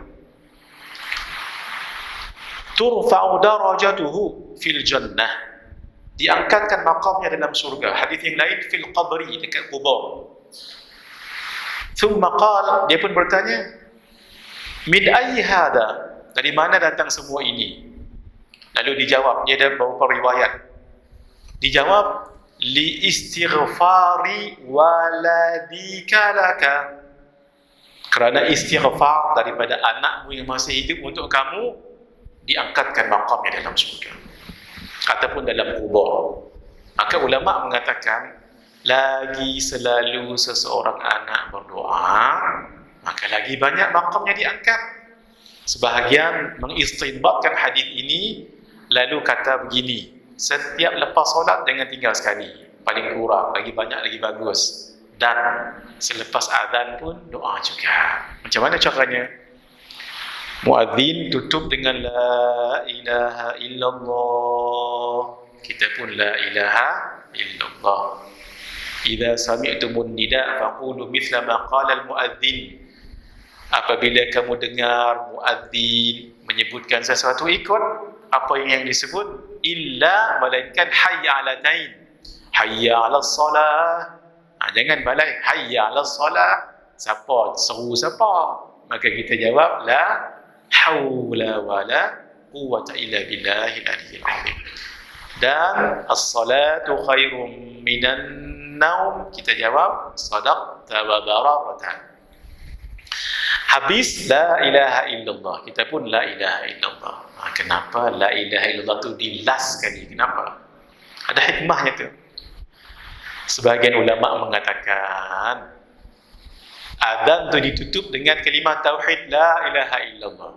turfa'u darajatuhu fil jannah, diangkatkan makamnya dalam surga. Hadis yang lain fil qabri, dekat kubur. Thumma qala, dia pun bertanya, min ayyi hada, dari mana datang semua ini? Lalu dijawab, dia ada beberapa riwayat. Dijawab, li istighfari waladika laka, kerana istighfar daripada anakmu yang masih hidup untuk kamu, diangkatkan makamnya dalam surga ataupun dalam kubur. Maka ulama mengatakan, lagi selalu seseorang anak berdoa, maka lagi banyak makamnya diangkat. Sebahagian mengistinbatkan hadis ini, lalu kata begini, setiap lepas solat jangan tinggal sekali, paling kurang, lagi banyak lagi bagus. Dan selepas azan pun doa juga. Macam mana caranya? Muadzin tutup dengan la ilaha illallah, kita pun la ilaha illallah. Idza sami'tumun nida faqulu mithla ma qala al-muadzin. Apabila kamu dengar muadzin menyebutkan sesuatu, ikut apa yang disebut, illa melainkan hayya 'alatain, hayya 'alas salah. Jangan balai hayya 'alas salah, siapa seru siapa, maka kita jawab la haula wala quwwata illa billahil aliyyil azim. Dan as-salatu khairum minan naum, kita jawab sadaqta wa bararta. Habis la ilaha illallah, kita pun la ilaha illallah. Kenapa la ilaha illallah tu di last sekali? Kenapa? Ada hikmahnya tu. Sebahagian ulama mengatakan azan tu ditutup dengan kalimah tauhid la ilaha illallah,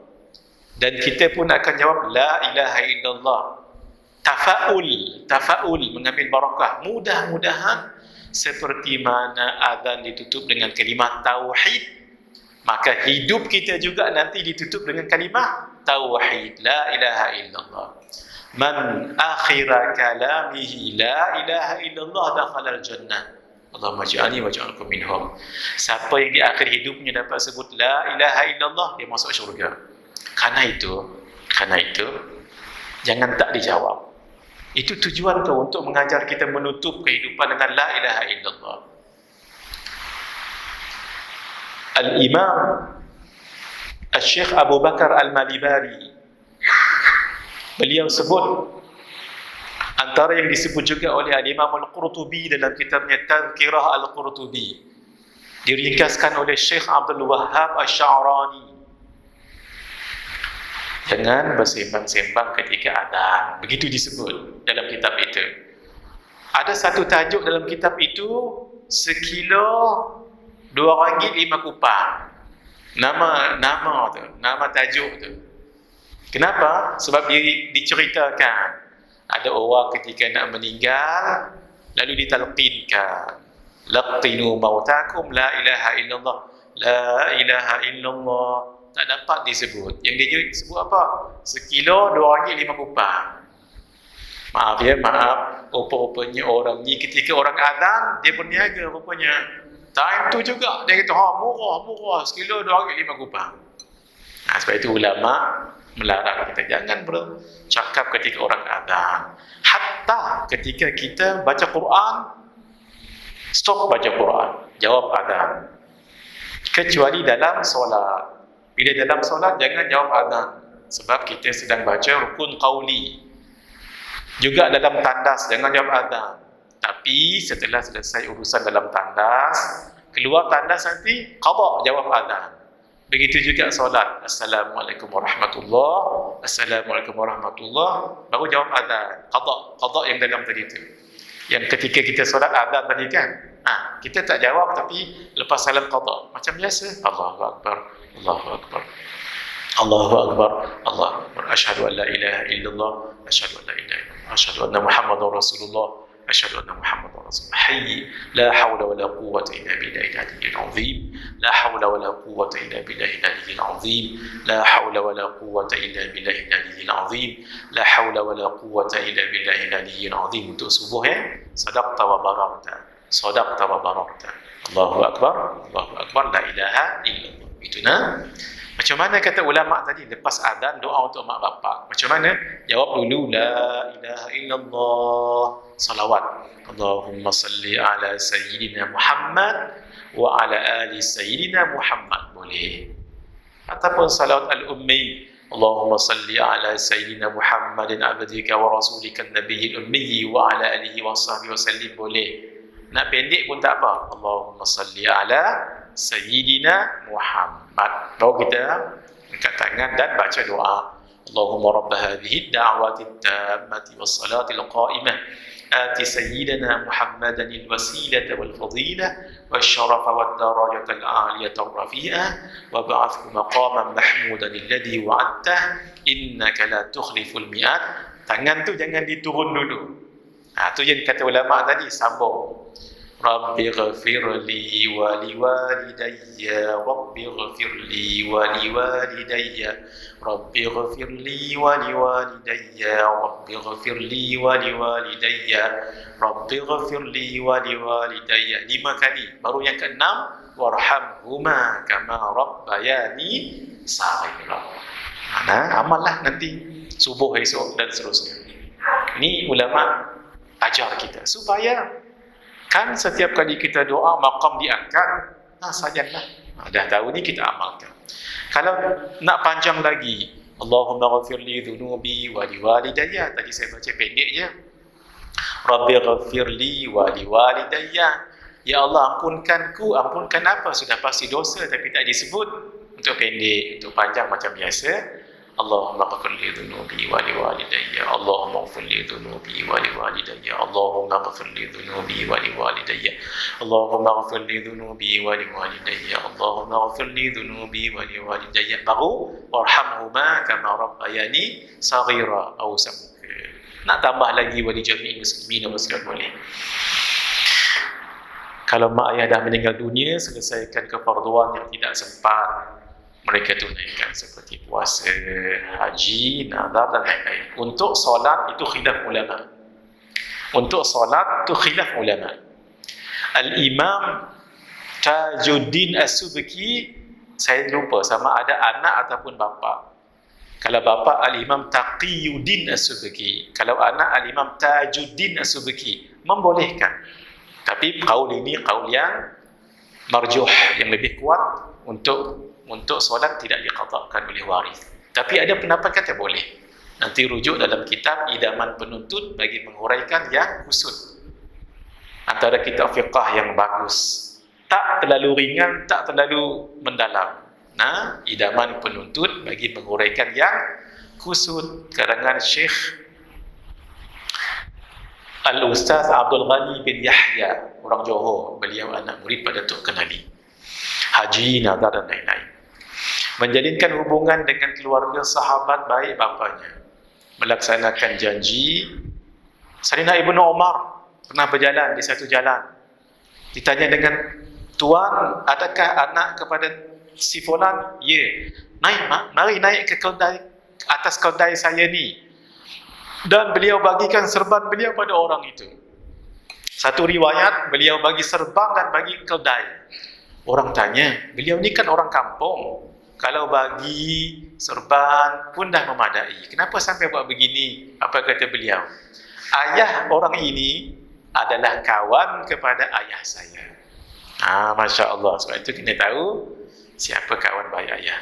dan kita pun akan jawab la ilaha illallah. Tafaul mengambil barakah. Mudah-mudahan seperti mana azan ditutup dengan kalimah tauhid, maka hidup kita juga nanti ditutup dengan kalimah tauhid la ilaha illallah. Man akhira kalamihi la ilaha illallah dakhala al-jannah. Allahumma ja'alni wa ja'alkum minhum. Siapa yang di akhir hidupnya dapat sebut la ilaha illallah, dia masuk syurga. Karena itu jangan tak dijawab. Itu tujuan tu, untuk mengajar kita menutup kehidupan dengan la ilaha illallah. Al-Imam Al-Syekh Abu Bakar Al-Malibari, beliau sebut, antara yang disebut juga oleh Al-Imam Al-Qurtubi dalam kitabnya Tazkirah Al-Qurtubi, diringkaskan oleh Syekh Abdul Wahhab Asy-Sya'rani, jangan bersembang-sembang ketika azan. Begitu disebut dalam kitab itu. Ada satu tajuk dalam kitab itu, sekilo RM2 5 kupang. Nama tajuk tu. Kenapa? Sebab diceritakan ada orang ketika nak meninggal lalu ditalqinkan, laqinu mautakum la ilaha illallah, la ilaha illallah. Tak dapat disebut. Yang dia sebut apa? Sekilo RM2 5 kupang. Maaf, rupa-rupanya orang ni ketika orang azan dia berniaga rupanya. Time tu juga dia kata murah, sekilo RM2 5 kupang. Sebab itu ulama melarang kita jangan bercakap ketika orang azan. Hatta ketika kita baca Quran, stop baca Quran, jawab azan. Kecuali dalam solat. Bila dalam solat jangan jawab azan, sebab kita sedang baca rukun qauli. Juga dalam tandas jangan jawab azan. Tapi setelah selesai urusan dalam tandas, keluar tandas nanti qada jawab azan. Begitu juga solat, assalamualaikum warahmatullahi, assalamualaikum warahmatullahi, baru jawab azan. Qada yang dalam tadi tu. Yang ketika kita solat azan tadi kan, kita tak jawab tapi lepas salam qada macam biasa, Allahu akbar, Allahu akbar, Allahu akbar, Allahu akbar, asyhadu an la ilaha illallah, asyhadu an la ilaha illallah, asyhadu anna Muhammadar Rasulullah, asyhadu anna Muhammadar Rasulullah. Hayy, la haula wala quwwata illa billahil aliyyil azim, la haula wala quwwata illa billahil aliyyil azim, la haula wala quwwata illa billahil aliyyil azim, la haula wala quwwata illa billahil aliyyil azim. Untuk subuh sadaqta wa bararta, sadaqta wa bararta, Allahu akbar, Allahu akbar, la ilaha illallah. Itu Macam mana kata ulama tadi, lepas azan doa untuk mak bapak. Macam mana? Jawab dulu la ilaha illallah, salawat. Allahumma salli ala sayyidina Muhammad wa ala ali sayyidina Muhammad, boleh. Ataupun salawat al-ummi, Allahumma salli ala sayyidina Muhammadin abdika wa rasulika nabiyil ummi wa ala alihi wa sahbihi wa sallim, boleh. Nak pendek pun tak apa, Allahumma salli ala sayyidina Muhammad. Baru kita angkat tangan dan baca doa. Allahumma rabb hadhihi ad-da'wati at-tammati was-salati al-qa'imah آت سيدنا محمدا الوسيلة والفضيلة والشرف والدرجة العالية الرفيعة وابعثه مقاما محمودا الذي وعدته إنك لا تخلف الميعاد. Tangan tu jangan diturun dulu. Tu yang kata ulama tadi, sambung. Rabbi ghafirli wa liwalidayya, Rabbi ghafirli wa liwalidayya, Rabbi ghafirli wa liwalidayya, Rabbi ghafirli wa liwalidayya, Rabbi ghafirli wa liwalidayya. 5 kali. Baru yang ke-6, warhamhuma kama rabbayani saghira. Amallah nanti subuh esok dan seterusnya. Ini ulama ajar kita supaya kan setiap kali kita doa maqam diangkat, sajalah. Dah tahu ni kita amalkan. Kalau nak panjang lagi, Allahumma ghafirli dhunubi wa liwalidayya. Tadi saya baca pendek je. Rabbi ghafirli wa liwalidayya. Ya Allah, ampunkanku. Ampunkan apa? Sudah pasti dosa tapi tak disebut. Untuk pendek, untuk panjang macam biasa. Allahumma ghafirli dhunubi wa liwalidayya, Allahumma ghafirli dhunubi wa liwalidayya, Allahumma ghafirli dhunubi wa liwalidayya, Allahumma ghafirli dhunubi wa liwalidayya, Allahumma ghafirli dhunubi wa liwalidayya. Baru warhamhuma kama rabbayani saghira atau samuka. Nak tambah lagi wali jami'il muslimin dan muslimat boleh. Kalau mak ayah dah meninggal dunia, selesaikan kefarduan yang tidak sempat mereka tunaikan seperti puasa, haji, nazar dan lain-lain. Untuk solat itu khilaf ulama. Untuk solat itu khilaf ulama. Al-Imam Tajuddin As-Subki, saya lupa sama ada anak ataupun bapa. Kalau bapa Al-Imam Taqiyuddin As-Subki, kalau anak Al-Imam Tajuddin As-Subki, membolehkan. Tapi qaul ini qaul yang marjuh, yang lebih kuat untuk solat tidak diqadhakan oleh waris. Tapi ada pendapat kata boleh. Nanti rujuk dalam kitab Idaman Penuntut bagi menguraikan yang kusut. Antara kitab fiqah yang bagus. Tak terlalu ringan, tak terlalu mendalam. Idaman Penuntut bagi menguraikan yang kusut. Karangan Syekh Al-Ustaz Abdul Ghani bin Yahya, orang Johor. Beliau anak murid pada Tok Kenali. Haji, nazar dan lain-lain. Menjalinkan hubungan dengan keluarga sahabat baik bapanya, melaksanakan janji. Sayyidina Ibnu Umar pernah berjalan di satu jalan, ditanya dengan tuan, adakah anak kepada si fulan? Ya. Naik mak, mari naik ke kedai, atas kedai saya ni. Dan beliau bagikan serban beliau pada orang itu. Satu riwayat, beliau bagi serban dan bagi kedai. Orang tanya, beliau ni kan orang kampung, kalau bagi serban pun dah memadai, kenapa sampai buat begini? Apa kata beliau? Ayah orang ini adalah kawan kepada ayah saya. Masya Allah. Sebab itu kita tahu siapa kawan baik ayah.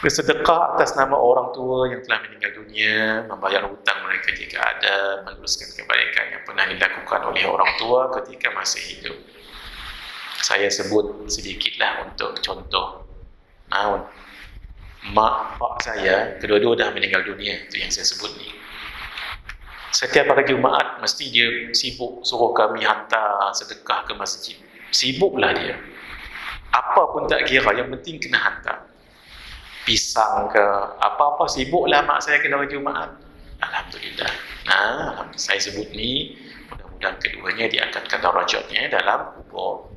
Bersedekah atas nama orang tua yang telah meninggal dunia, membayar hutang mereka jika ada, meneruskan kebaikan yang pernah dilakukan oleh orang tua ketika masih hidup. Saya sebut sedikitlah untuk contoh. Mak pak saya kedua-dua dah meninggal dunia, itu yang saya sebut ni. Setiap hari Jumaat mesti dia sibuk suruh kami hantar sedekah ke masjid. Sibuklah dia. Apa pun tak kira, yang penting kena hantar. Pisang ke apa-apa, sibuklah mak saya kena hari Jumaat. Alhamdulillah. Saya sebut ni, mudah-mudahan keduanya diangkatkan darajatnya dalam kubur.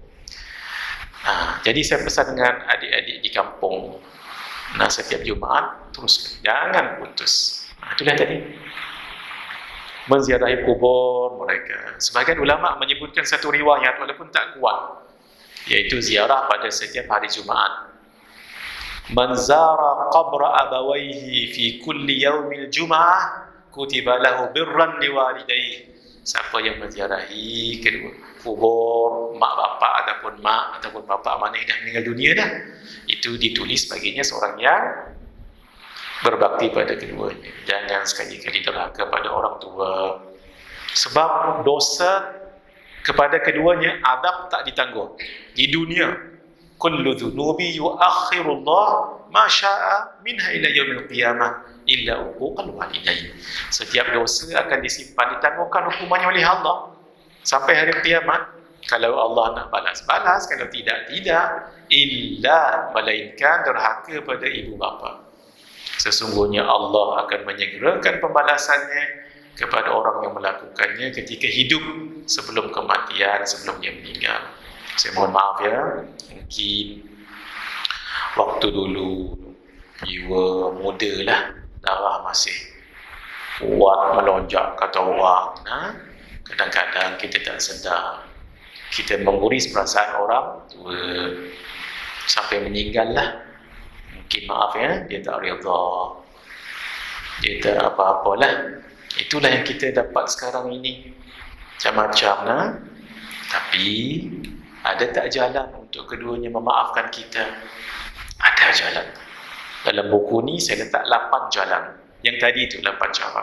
Jadi saya pesan dengan adik-adik di kampung, setiap Jumaat terus, jangan putus. Itulah tadi, menziarahi kubur mereka. Sebahagian ulama menyebutkan satu riwayat walaupun tak kuat, iaitu ziarah pada setiap hari Jumaat. Man zara qabra abawaihi fi kulli yaumil jum'ah kutiba lahu birran liwalidayhi. Siapa yang menziarahi kedua kubur mak bapak ataupun bapa mana yang dah meninggal dunia dah, itu ditulis baginya seorang yang berbakti pada keduanya. Jangan sekali-kali derhaka pada orang tua, sebab dosa kepada keduanya azab tak ditangguh di dunia. Kullu dhunubi yuakhirullah ma syaa minha ila yaumil qiyamah illa uquqal walidain. Setiap dosa akan disimpan, ditangguhkan hukumannya oleh Allah sampai hari kiamat. Kalau Allah nak balas, balas. Kalau tidak, tidak. Illa, melainkan derhaka pada ibu bapa. Sesungguhnya Allah akan menyegerakan pembalasannya kepada orang yang melakukannya ketika hidup, sebelum kematian, sebelum dia meninggal. Saya mohon maaf ya, mungkin waktu dulu jiwa muda lah, darah masih kuat melonjak kata orang. Kadang-kadang kita tak sedar, kita menguris perasaan orang tua sampai meninggal lah. Mungkin maaf ya, dia tak redha, dia tak apa-apalah. Itulah yang kita dapat sekarang ini, macam-macam. Tapi ada tak jalan untuk keduanya memaafkan kita? Ada jalan. Dalam buku ni saya letak 8 jalan. Yang tadi itu 8 cara.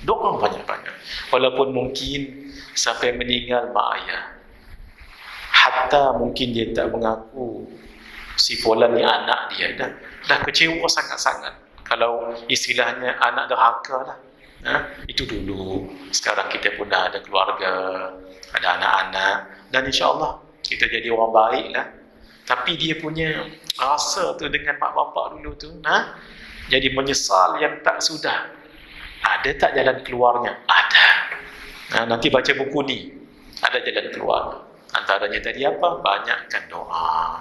Doa banyak-banyak. Walaupun mungkin sampai meninggal mak ayah, hatta mungkin dia tak mengaku si fulan ni anak dia, dah kecewa sangat-sangat. Kalau istilahnya anak derhaka lah. Itu dulu. Sekarang kita pun dah ada keluarga, ada anak-anak, dan insya-Allah kita jadi orang baik lah. Tapi dia punya rasa tu dengan mak bapak dulu tu, jadi menyesal yang tak sudah. Ada tak jalan keluarnya? Ada. Nanti baca buku ni, ada jalan keluar. Antaranya tadi apa? Banyakkan doa.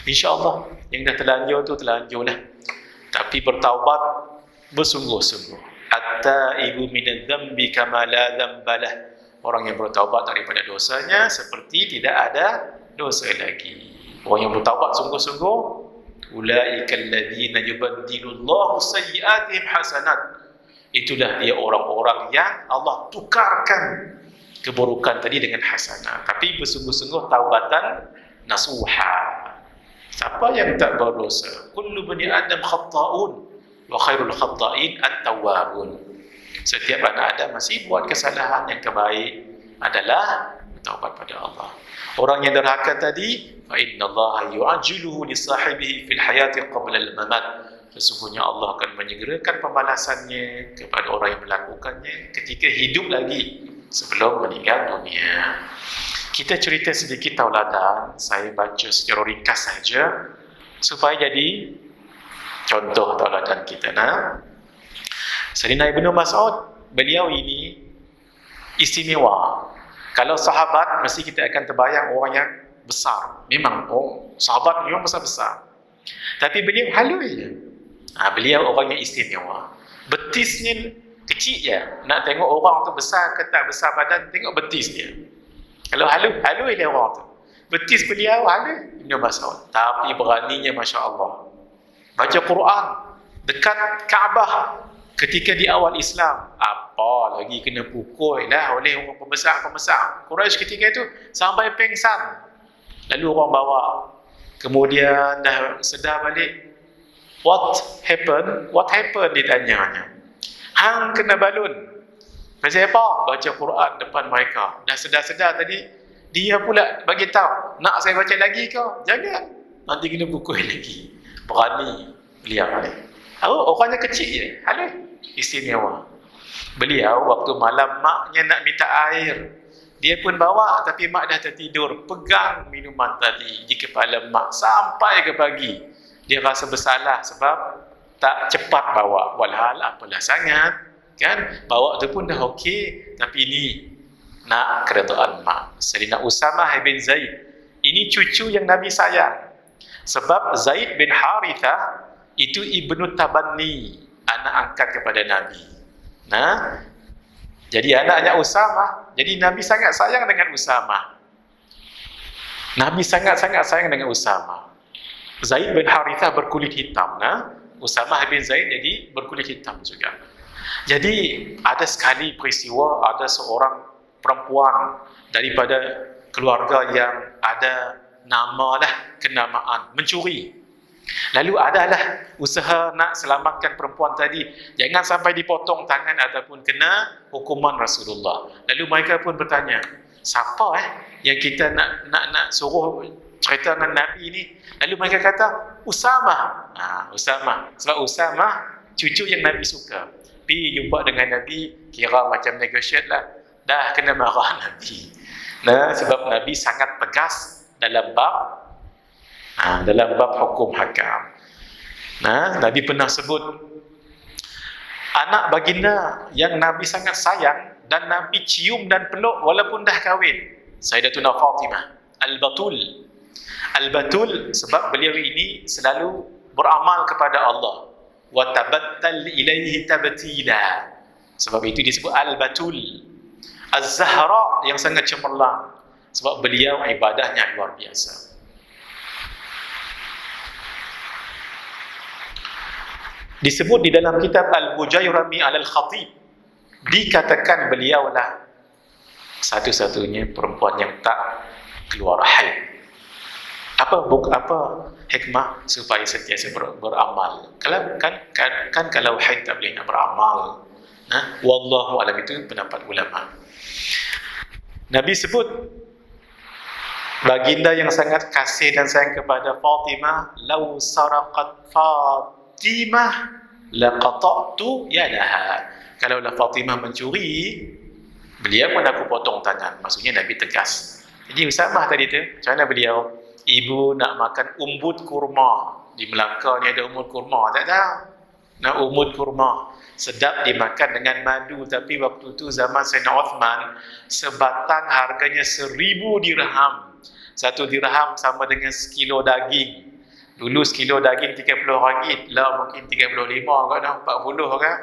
InsyaAllah yang dah terlanjur tu terlanjurlah. Tapi bertaubat bersungguh-sungguh. At-taibu minadz-dzambi kama la dzambalah. Orang yang bertaubat daripada dosanya seperti tidak ada dosa lagi. Orang yang bertaubat sungguh-sungguh, ulaikal ladzina yubaddilullahu sayyi'atihim hasanat. Itulah dia orang-orang yang Allah tukarkan keburukan tadi dengan hasanah. Tapi bersungguh-sungguh taubatan nasuha. Siapa yang tak berdosa? Kullu bani Adam khata'un wa khairul khata'in at-tawwabun. Setiap anak Adam masih buat kesalahan, yang terbaik adalah bertaubat pada Allah. Orang yang derhaka tadi, fa innallaha yu'ajjiluhu li sahibihi fil hayati qabla al-mamat. Sesungguhnya Allah akan menyegerakan pembalasannya kepada orang yang melakukannya ketika hidup lagi, sebelum meninggal dunia. Kita cerita sedikit tauladan, saya baca secara ringkas saja supaya jadi contoh tauladan kita. Sayyidina Ibnu Mas'ud, beliau ini istimewa. Kalau sahabat, mesti kita akan terbayang orang yang besar. Memang sahabat memang besar-besar. Tapi beliau halus je. Beliau orang yang istimewa. Betisnya kecil je. Nak tengok orang tu besar ke tak besar badan, tengok betis dia. Kalau halus dia orang tu. Betis beliau halus, Ibnu Mas'ud. Tapi beraninya Masya Allah. Baca Quran dekat Kaabah ketika di awal Islam. Apa lagi kena pukul lah oleh orang pembesar-pembesar Quraisy ketika itu sampai pengsan. Lalu orang bawa. Kemudian dah sedar balik. What happened? What happened? Ditanyanya. Hang kena balun. Pasal apa? Baca Quran depan mereka. Dah sedar-sedar tadi, dia pula bagi tahu, nak saya baca lagi ke? Jangan. Nanti kena pukul lagi. Berani beliau ni. Orangnya kecil je. Halus. Istimewa. Beliau waktu malam maknya nak minta air, dia pun bawa, tapi mak dah tertidur. Pegang minuman tadi di kepala mak sampai ke pagi. Dia rasa bersalah sebab tak cepat bawa. Walhal apalah sangat, kan? Bawa tu pun dah okey, tapi ini nak keredaan mak. Sayyidina Usamah bin Zaid, ini cucu yang Nabi sayang. Sebab Zaid bin Harithah itu ibnu Tabanni, anak angkat kepada Nabi. Jadi anaknya Usamah. Jadi Nabi sangat sayang dengan Usamah. Nabi sangat-sangat sayang dengan Usamah. Zaid bin Harithah berkulit hitam. Usamah bin Zaid jadi berkulit hitam juga. Jadi ada sekali peristiwa, ada seorang perempuan daripada keluarga yang ada nama lah, kenamaan, mencuri. Lalu adalah usaha nak selamatkan perempuan tadi, jangan sampai dipotong tangan ataupun kena hukuman Rasulullah. Lalu mereka pun bertanya, siapa yang kita nak suruh cerita dengan Nabi ni. Lalu mereka kata, Usamah. Usamah. Sebab Usamah cucu yang Nabi suka. Pergi jumpa dengan Nabi, kira macam negotiate lah. Dah kena marah Nabi. Sebab Nabi sangat tegas dalam bab hukum hakam. Nabi pernah sebut anak baginda yang Nabi sangat sayang dan Nabi cium dan peluk walaupun dah kahwin, Sayyidatuna Fatimah Al-Batul. Al-Batul sebab beliau ini selalu beramal kepada Allah. Wa tabattal ilaihi tabtila. Sebab itu disebut Al-Batul. Az-Zahra yang sangat cemerlang sebab beliau ibadahnya luar biasa. Disebut di dalam kitab Al-Bujayrami Al-Khatib, dikatakan beliaulah satu-satunya perempuan yang tak keluar haid. Apa hikmah supaya sentiasa beramal? Kalau haid tak boleh nak beramal. Wallahu alam, itu pendapat ulama. Nabi sebut baginda yang sangat kasih dan sayang kepada Fatimah, "Lau saraqat Fatimah laqata'tu yadaha." Kalaulah Fatimah mencuri, beliau pun aku potong tangan. Maksudnya Nabi tegas. Jadi Usamah tadi tu, macam mana beliau? Ibu nak makan umbut kurma. Di Melaka ni ada umbut kurma, tak tahu? Nak umbut kurma. Sedap dimakan dengan madu, tapi waktu tu zaman Sayyidina Uthman, sebatang harganya 1,000 dirham. 1 dirham sama dengan sekilo daging. Dulu sekilo daging RM30, lah mungkin 35 kan, 40 kan?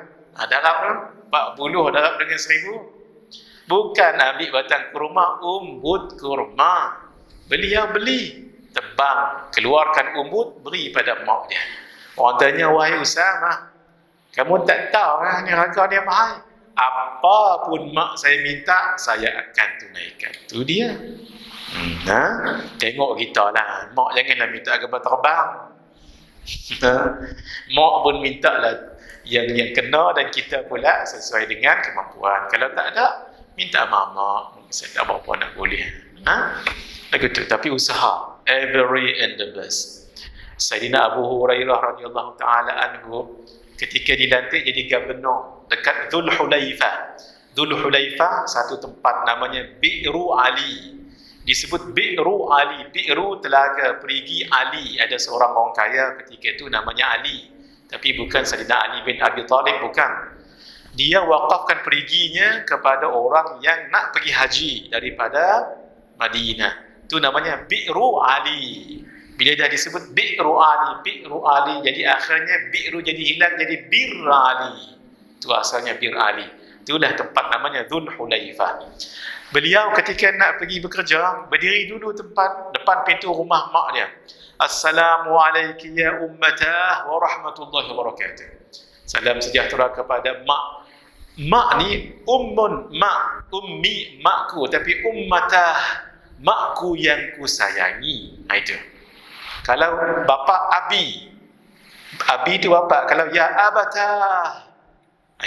Darab lah, 40 darab dengan 1,000. Bukan ambil batang kurma, umbut kurma. Beliau beli, tebang, keluarkan umbut, beri pada mak dia. Orang tanya, "Wahai Usamah, kamu tak tahu kan ni harga dia mahal? Apa pun mak saya minta, saya akan tunaikan." Itu dia. Tengok kita lah. Mak janganlah minta kapal terbang. Mak pun minta lah yang kena, dan kita pula sesuai dengan kemampuan. Kalau tak ada, minta mama. Saya tak apa nak boleh. Begitu. Tapi usaha. Every and the best. Sayyidina Abu Hurairah radhiyallahu ta'ala anhu ketika dilantik jadi gubernur dekat Dhul Hulaifah. Dhul Hulaifah satu tempat namanya Bi'ru Ali. Disebut Bi'ru Ali. Bi'ru telaga perigi Ali. Ada seorang orang kaya ketika itu namanya Ali. Tapi bukan Sayyidina Ali bin Abi Talib, bukan. Dia wakafkan periginya kepada orang yang nak pergi haji daripada Madinah. Itu namanya Bi'ru Ali. Bila dah disebut Bi'ru Ali, jadi akhirnya Bi'ru jadi hilang, jadi Bir Ali. Itu asalnya Bir Ali. Itulah tempat namanya Dhul Hulaifah. Beliau ketika nak pergi bekerja, berdiri dulu depan pintu rumah mak dia. "Assalamualaikum ya ummatah wa rahmatullahi wa barakatuh." Salam sejahtera kepada mak. Mak ni ummi, makku, tapi ummatah, makku yang ku sayangi. Itu. Kalau bapa abi itu bapa. Kalau ya abatah,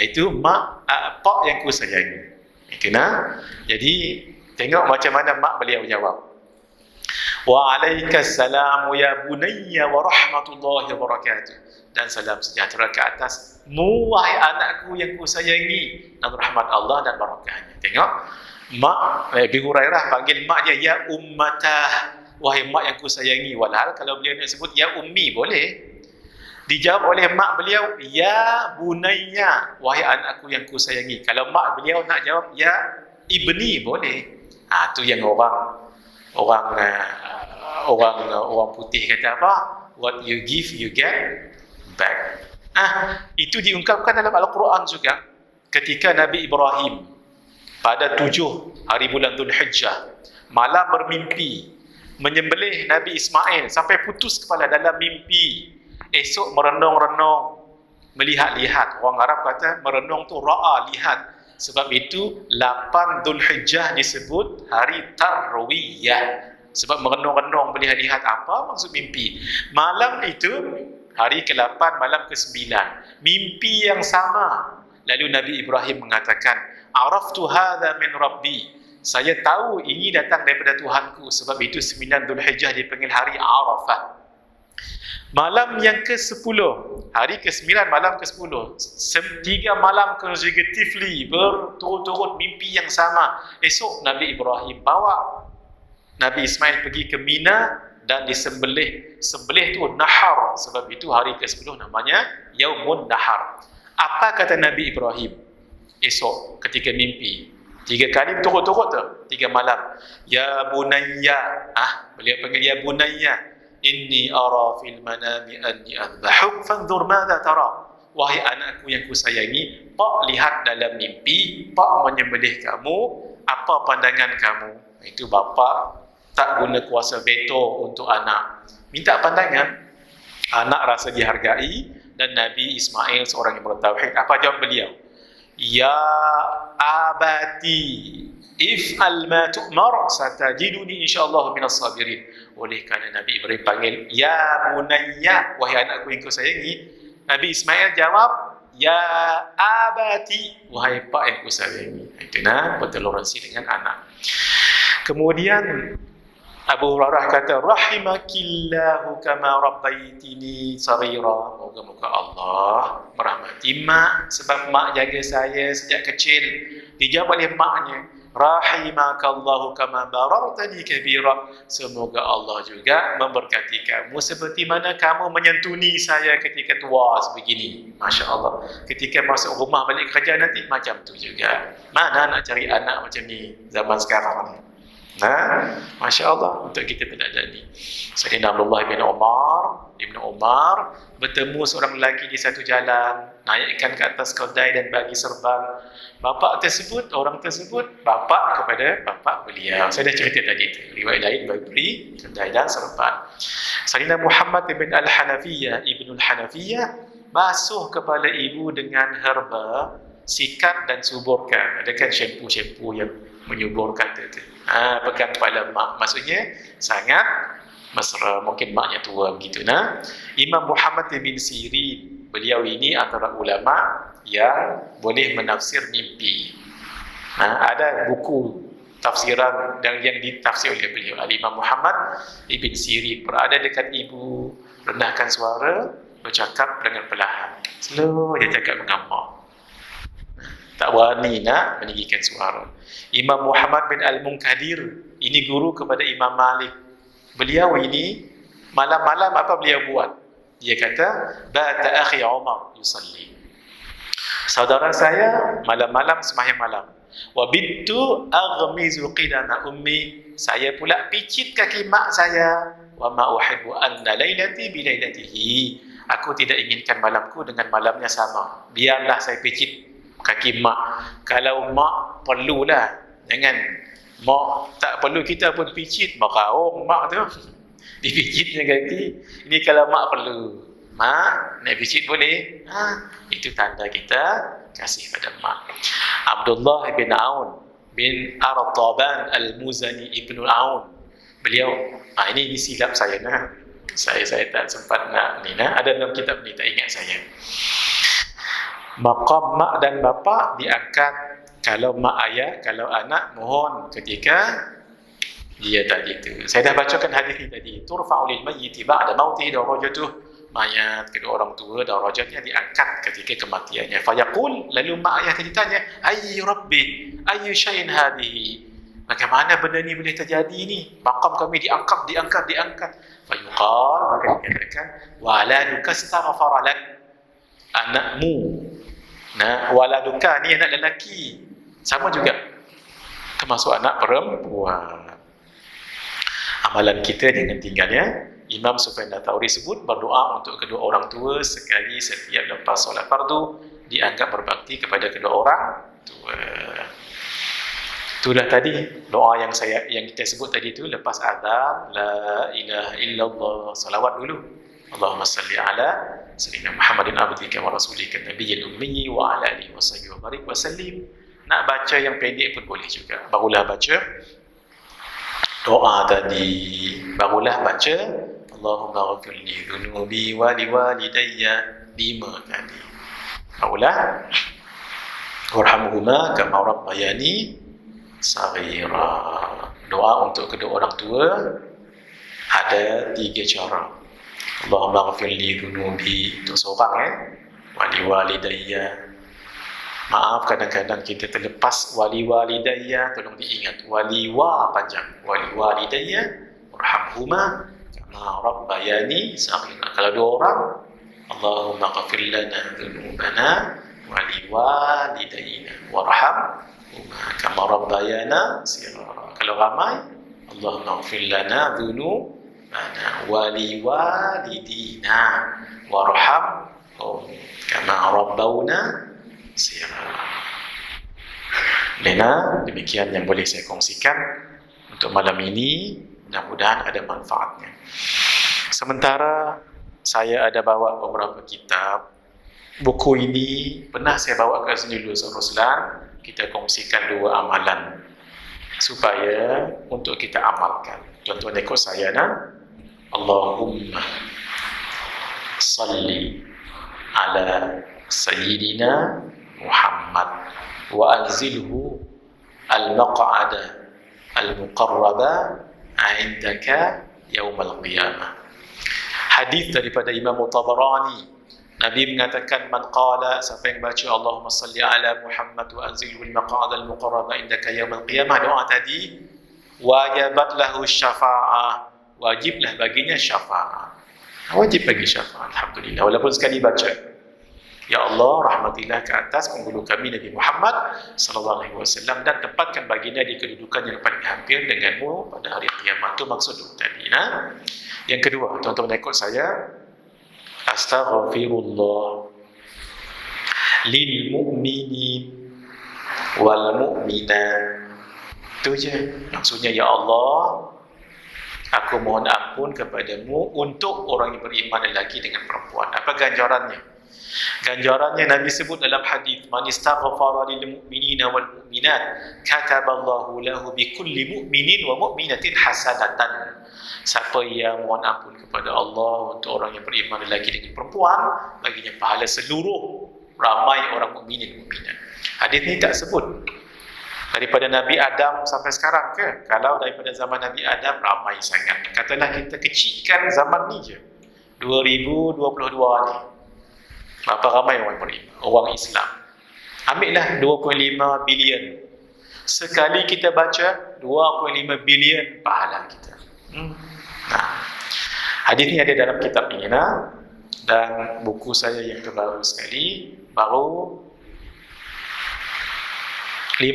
itu mak, pak yang ku sayangi. Itu nah. Jadi tengok macam mana mak beliau jawab. "Wa alaikassalam ya bunayya wa rahmatullahi wa barakatuh." Dan salam sejahtera ke atas mu, wahai anakku yang ku sayangi, dan rahmat Allah dan barakahnya. Tengok mak Abi Hurairah panggil mak dia ya ummatah, wahai mak yang ku sayangi. Walhal kalau beliau nak sebut ya ummi boleh. Dijawab oleh mak beliau ya bunayya, wahai anakku yang ku sayangi. Kalau mak beliau nak jawab ya ibni boleh. Tu yang orang putih kata apa? What you give you get back. Itu diungkapkan dalam Al-Quran juga. Ketika Nabi Ibrahim pada 7 hari bulan Dzulhijjah malam bermimpi menyembelih Nabi Ismail sampai putus kepala dalam mimpi. Esok merenung-renung, melihat-lihat. Orang Arab kata merenung tu ra'a, lihat. Sebab itu 8 Dzulhijjah disebut hari Tarwiyah. Sebab merenung-renung, melihat-lihat. Apa maksud mimpi? Malam itu hari ke-8, malam ke-9, mimpi yang sama. Lalu Nabi Ibrahim mengatakan, "Araftu hadha min Rabbi." saya tahu ini datang daripada Tuhanku. Sebab itu 9 Zulhijjah dipanggil hari Arafah. Malam yang ke-10, hari ke-9, malam ke-10, 3 malam consecutively, berturut-turut mimpi yang sama. Esok Nabi Ibrahim bawa Nabi Ismail pergi ke Mina dan disembelih. Sembelih tu nahar. Sebab itu hari ke-10 namanya Yaumun Nahar. Apa kata Nabi Ibrahim esok ketika mimpi? 3 kali turut-turut tu, 3 malam. Ya bunayya, beliau panggil ya bunayya, inni ara fil manami anni adbahuk fanzur madza tara. Wahai anakku yang kusayangi, Pak lihat dalam mimpi, Pak menyembelih kamu, apa pandangan kamu? Itu bapa tak guna kuasa veto untuk anak. Minta pandangan. Anak rasa dihargai dan Nabi Ismail seorang yang bertauhid. Apa jawab beliau? Ya abati if'al ma tu'mar satajiduni insyaallah minas sabirin. Oleh kerana Nabi Ibrahim panggil ya bunayya, wahai anakku yang kusayangi, Nabi Ismail jawab ya abati, wahai pak yang kusayangi. Itu bertoleransi dengan anak. Kemudian Abu Hurairah kata, rahimakillahu kama rabbaitini saghira. Moga-moga Allah merahmati mak, sebab mak jaga saya sejak kecil. Dijawab oleh maknya, rahimakallahu kama barartani kabira. Semoga Allah juga memberkati kamu seperti mana kamu menyantuni saya ketika tua sebegini. Masya Allah. Ketika masuk rumah balik kerja nanti macam tu juga. Mana nak cari anak macam ni zaman sekarang ni? Masya Allah, untuk kita teladani. Sayyidina Abdullah bin Umar bertemu seorang lelaki di satu jalan, naikkan ke atas keldai dan bagi serban. Orang tersebut bapak kepada bapak beliau. Saya dah cerita tadi itu. Riwayat lain beri keldai dan serban. Sayyidina Muhammad bin Al-Hanafiyah, Ibnul Hanafiyah, basuh kepala ibu dengan herba, sikat dan suburkan. Ada kan shampoo yang menyuburkan itu. Pegang kepala mak, maksudnya sangat mesra. Mungkin maknya tua begitu. Imam Muhammad bin Sirin, beliau ini antara ulama yang boleh menafsir mimpi. Ada buku tafsiran yang ditafsir oleh beliau. Imam Muhammad bin Sirin berada dekat ibu, rendahkan suara, bercakap dengan perlahan. Slow dia cakap dengan mak. Tak berani nak meninggikan suara. Imam Muhammad bin Al-Munkadir, ini guru kepada Imam Malik. Beliau ini malam-malam apa beliau buat? Dia kata, bata akhi Umar yusalli. Saudara saya malam-malam sembahyang malam. Wa bittu aghmizu qidama ummi. Saya pula picit kaki mak saya. Wa ma uhibbu anna lailati bi lailatihi. Aku tidak inginkan malamku dengan malamnya sama. Biarlah saya picit kaki mak. Kalau mak perlulah, jangan mak tak perlu kita pun picit, makaung mak tu dipicitnya kaki. Ini kalau mak perlu, mak nak picit boleh, itu tanda kita kasih pada mak. Abdullah bin Aun bin Artaban Al-Muzani Ibnu Aun, beliau ini silap saya saya tak sempat nak ada dalam kitab ni, tak ingat saya. Maqam mak dan bapa diangkat. Kalau mak ayah, kalau anak, mohon ketika dia tadi itu. Saya dah bacakan hadis ini tadi. Turfa'u lil mayyiti ba'da mautihi darajatuh. Mayat kedua orang tua darajatnya diangkat ketika kematiannya. Fayaqul, lalu mak ayah tadi tanya, ayy rabbi, ayy syai'in hadhihi. Bagaimana benda ni boleh terjadi ni? Maqam kami diangkat. Fayuqal, maka dikatakan, waladuka astaghfara lak. Anakmu, waladuka ni anak lelaki, sama juga termasuk anak perempuan. Amalan kita jangan tinggalnya. Imam Sufyan Ats-Tsauri sebut berdoa untuk kedua orang tua sekali setiap lepas solat fardu, dianggap berbakti kepada kedua orang tua. Itulah tadi doa yang kita sebut tadi itu lepas azan, la ilaha illallah, salawat dulu. Allahumma salli ala sayyidina Muhammadin abdika wa rasulika nabiyil ummi wa ala alihi wa sahbihi wa barik wa sallim. Nak baca yang pendek pun boleh juga. Barulah baca doa tadi, barulah baca Allahumma ghfir li dhunubi wa liwalidayya 5 kali. Barulah warhamhuma kama rabbayani saghira. Doa untuk kedua orang tua ada 3 cara. Allahumma ghfir li dhunubi, untuk seorang wali walidayya. Maaf, kadang-kadang kita terlepas wali walidayya, tolong diingat. Waliwa panjang. Wali walidayya warhamhuma kama rabbayani saghira. Kalau 2 orang, Allahumma ghfir lana dhunubana wali walidayna warhamhuma kama rabbayana saghira. Kalau ramai, Allahumma ghfir lana dhunubana wali walidina warhamhum kama rabbawna saghira. Demikian yang boleh saya kongsikan untuk malam ini. Mudah-mudahan ada manfaatnya. Sementara saya ada bawa beberapa kitab. Buku ini pernah saya bawa ke sini dulu, Ruslan. Kita kongsikan 2 amalan supaya untuk kita amalkan. Tuan-tuan ikut saya Allahumma salli ala Sayyidina Muhammad wa anzilhu al-maq'ada al-muqarraba 'indaka yaumal qiyamah. Hadis daripada Imam Tabarani, Nabi mengatakan, man qala, siapa yang baca Allahumma salli ala Muhammad wa anzilhu al-maq'ada al-muqarraba 'indaka yaumal qiyamah, doa tadi wajibat lahu syafa'ah, wajiblah baginya syafa'ah. Wajib bagi syafa'ah, alhamdulillah, walaupun sekali baca. Ya Allah, rahmatilah ke atas penghulu kami Nabi Muhammad sallallahu alaihi wasallam, dan tempatkan baginda di kedudukan yang paling hampir denganmu pada hari kiamat. Itu maksud tadi. Yang kedua, tuan-tuan ikut saya. Astaghfirullah lil mu'minin wal mu'minat. Itu je maksudnya. Ya Allah, aku mohon ampun kepadamu untuk orang yang beriman lelaki dengan perempuan. Apa ganjarannya? Ganjarannya Nabi sebut dalam hadis, man istaghfara lil mu'minina wal mu'minat kataballahu lahu bi kulli mu'minin wa mu'minatin hasanatan. Siapa yang mohon ampun kepada Allah untuk orang yang beriman lelaki dengan perempuan, baginya pahala seluruh ramai orang mukminin mukminat. Hadis ni tak sebut daripada Nabi Adam sampai sekarang ke? Kalau daripada zaman Nabi Adam, ramai sangat. Katalah kita kecilkan zaman ni je, 2022 ni, berapa ramai orang beriman, orang Islam. Ambillah 2.5 bilion. Sekali kita baca 2.5 bilion pahala kita. Hadis ni ada dalam kitab ini dan buku saya yang terbaru sekali, baru 6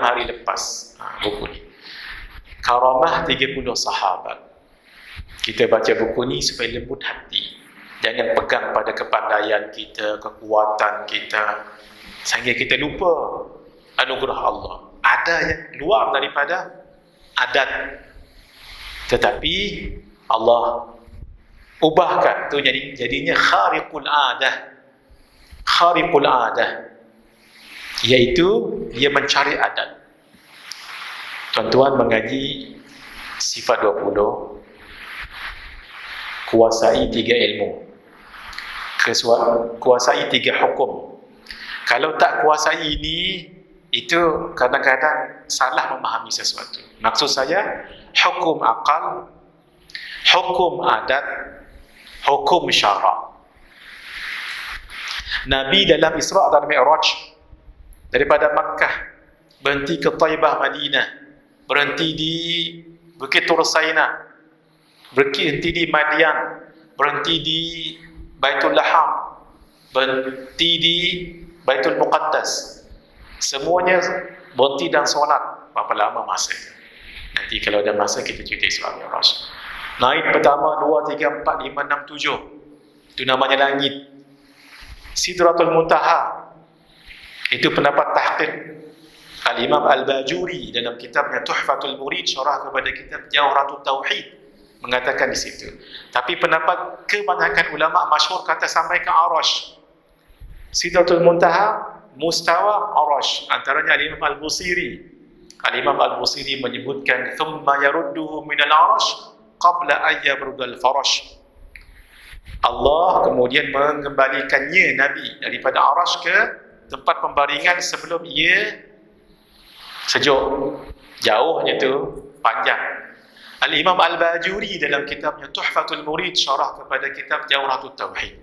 hari lepas buku ni. Karamah 30 sahabat. Kita baca buku ni supaya lembut hati. Jangan pegang pada kepandaian kita, kekuatan kita, sehingga kita lupa anugerah Allah. Ada yang luar daripada adat, tetapi Allah ubahkan tu jadinya khariqul adah. Khariqul adah, iaitu dia mencari adat. Tuan-tuan mengaji sifat 20, kuasai 3 ilmu, kuasai 3 hukum. Kalau tak kuasai ini, itu kadang-kadang salah memahami sesuatu. Maksud saya, hukum akal, hukum adat, hukum syara'. Nabi dalam Isra' dan Mi'raj, daripada Makkah berhenti ke Taibah, Madinah, berhenti di Bukit Tursaina, berhenti di Madian, berhenti di Baitul Laham, berhenti di Baitul Muqaddas. Semuanya berhenti dan solat. Berapa lama masa? Nanti kalau ada masa kita cerita Isra' Mi'raj. Naik pertama, 2, 3, 4, 5, 6, 7. Itu namanya langit. Sidratul Muntaha. Itu pendapat tahqiq Al-Imam Al-Bajuri dalam kitabnya Tuhfatul Murid, syarah kepada kitab Jawharatul Tauhid, mengatakan di situ. Tapi pendapat kebanyakan ulama masyhur kata sampai ke Arash. Sidratul Muntaha, mustawa Arash. Antaranya Al-Imam Al-Busiri. Al-Imam Al-Busiri menyebutkan thumma yarudduhu minal Arash qabla an yabrudal farash. Allah kemudian mengembalikannya Nabi daripada Arash ke tempat pembaringan sebelum ia Sejuk. Jauhnya tu panjang. Al-Imam Al-Bajuri dalam kitabnya Tuhfatul Murid syarah kepada kitab Jawharatul Tauhid.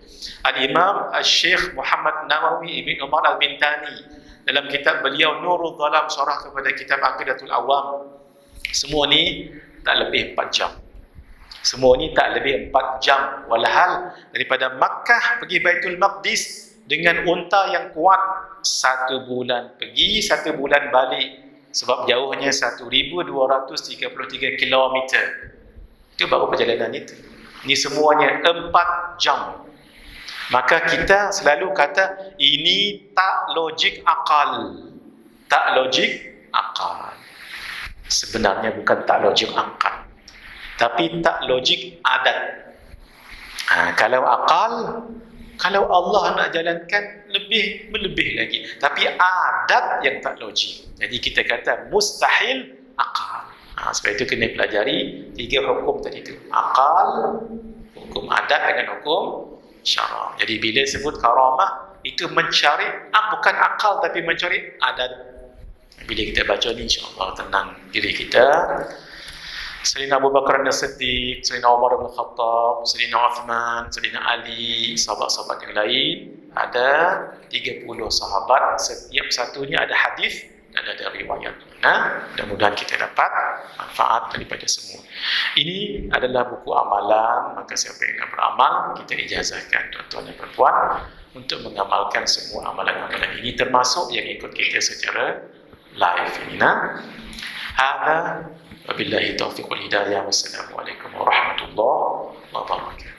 Al-Imam Al-Syekh Muhammad Nawawi Ibn Umar Al-Bintani dalam kitab beliau Nurul Dhalam syarah kepada kitab Aqidatul Awam. Semua ni tak lebih 4 jam. Semua ni tak lebih 4 jam. Walhal daripada Makkah pergi Baitul Maqdis dengan unta yang kuat 1 bulan pergi, 1 bulan balik. Sebab jauhnya 1233 km. Itu baru perjalanan itu. Ini semuanya 4 jam. Maka kita selalu kata ini tak logik akal. Tak logik akal. Sebenarnya bukan tak logik akal, tapi tak logik adat. Kalau akal, kalau Allah nak jalankan melebih lagi. Tapi adat yang tak logik. Jadi kita kata mustahil akal. Sebab itu kena pelajari 3 hukum tadi tu. Akal, hukum adat dengan hukum syara. Jadi bila sebut karamah, itu mencari bukan akal tapi mencari adat. Bila kita baca ni, insya-Allah tenang diri kita. Sayyidina Abu Bakar As-Siddiq, Sayyidina Umar bin Khattab, Sayyidina Uthman, Sayyidina Ali, sahabat-sahabat yang lain, ada 30 sahabat, setiap satunya ada hadis dan ada riwayat. Mudah-mudahan kita dapat manfaat daripada semua. Ini adalah buku amalan, maka siapa yang nak beramal, kita ijazahkan tuan-tuan dan puan untuk mengamalkan semua amalan-amalan ini, termasuk yang ikut kita secara live ini. Wabillahi taufiq wal hidayah. Wassalamualaikum warahmatullahi wabarakatuh.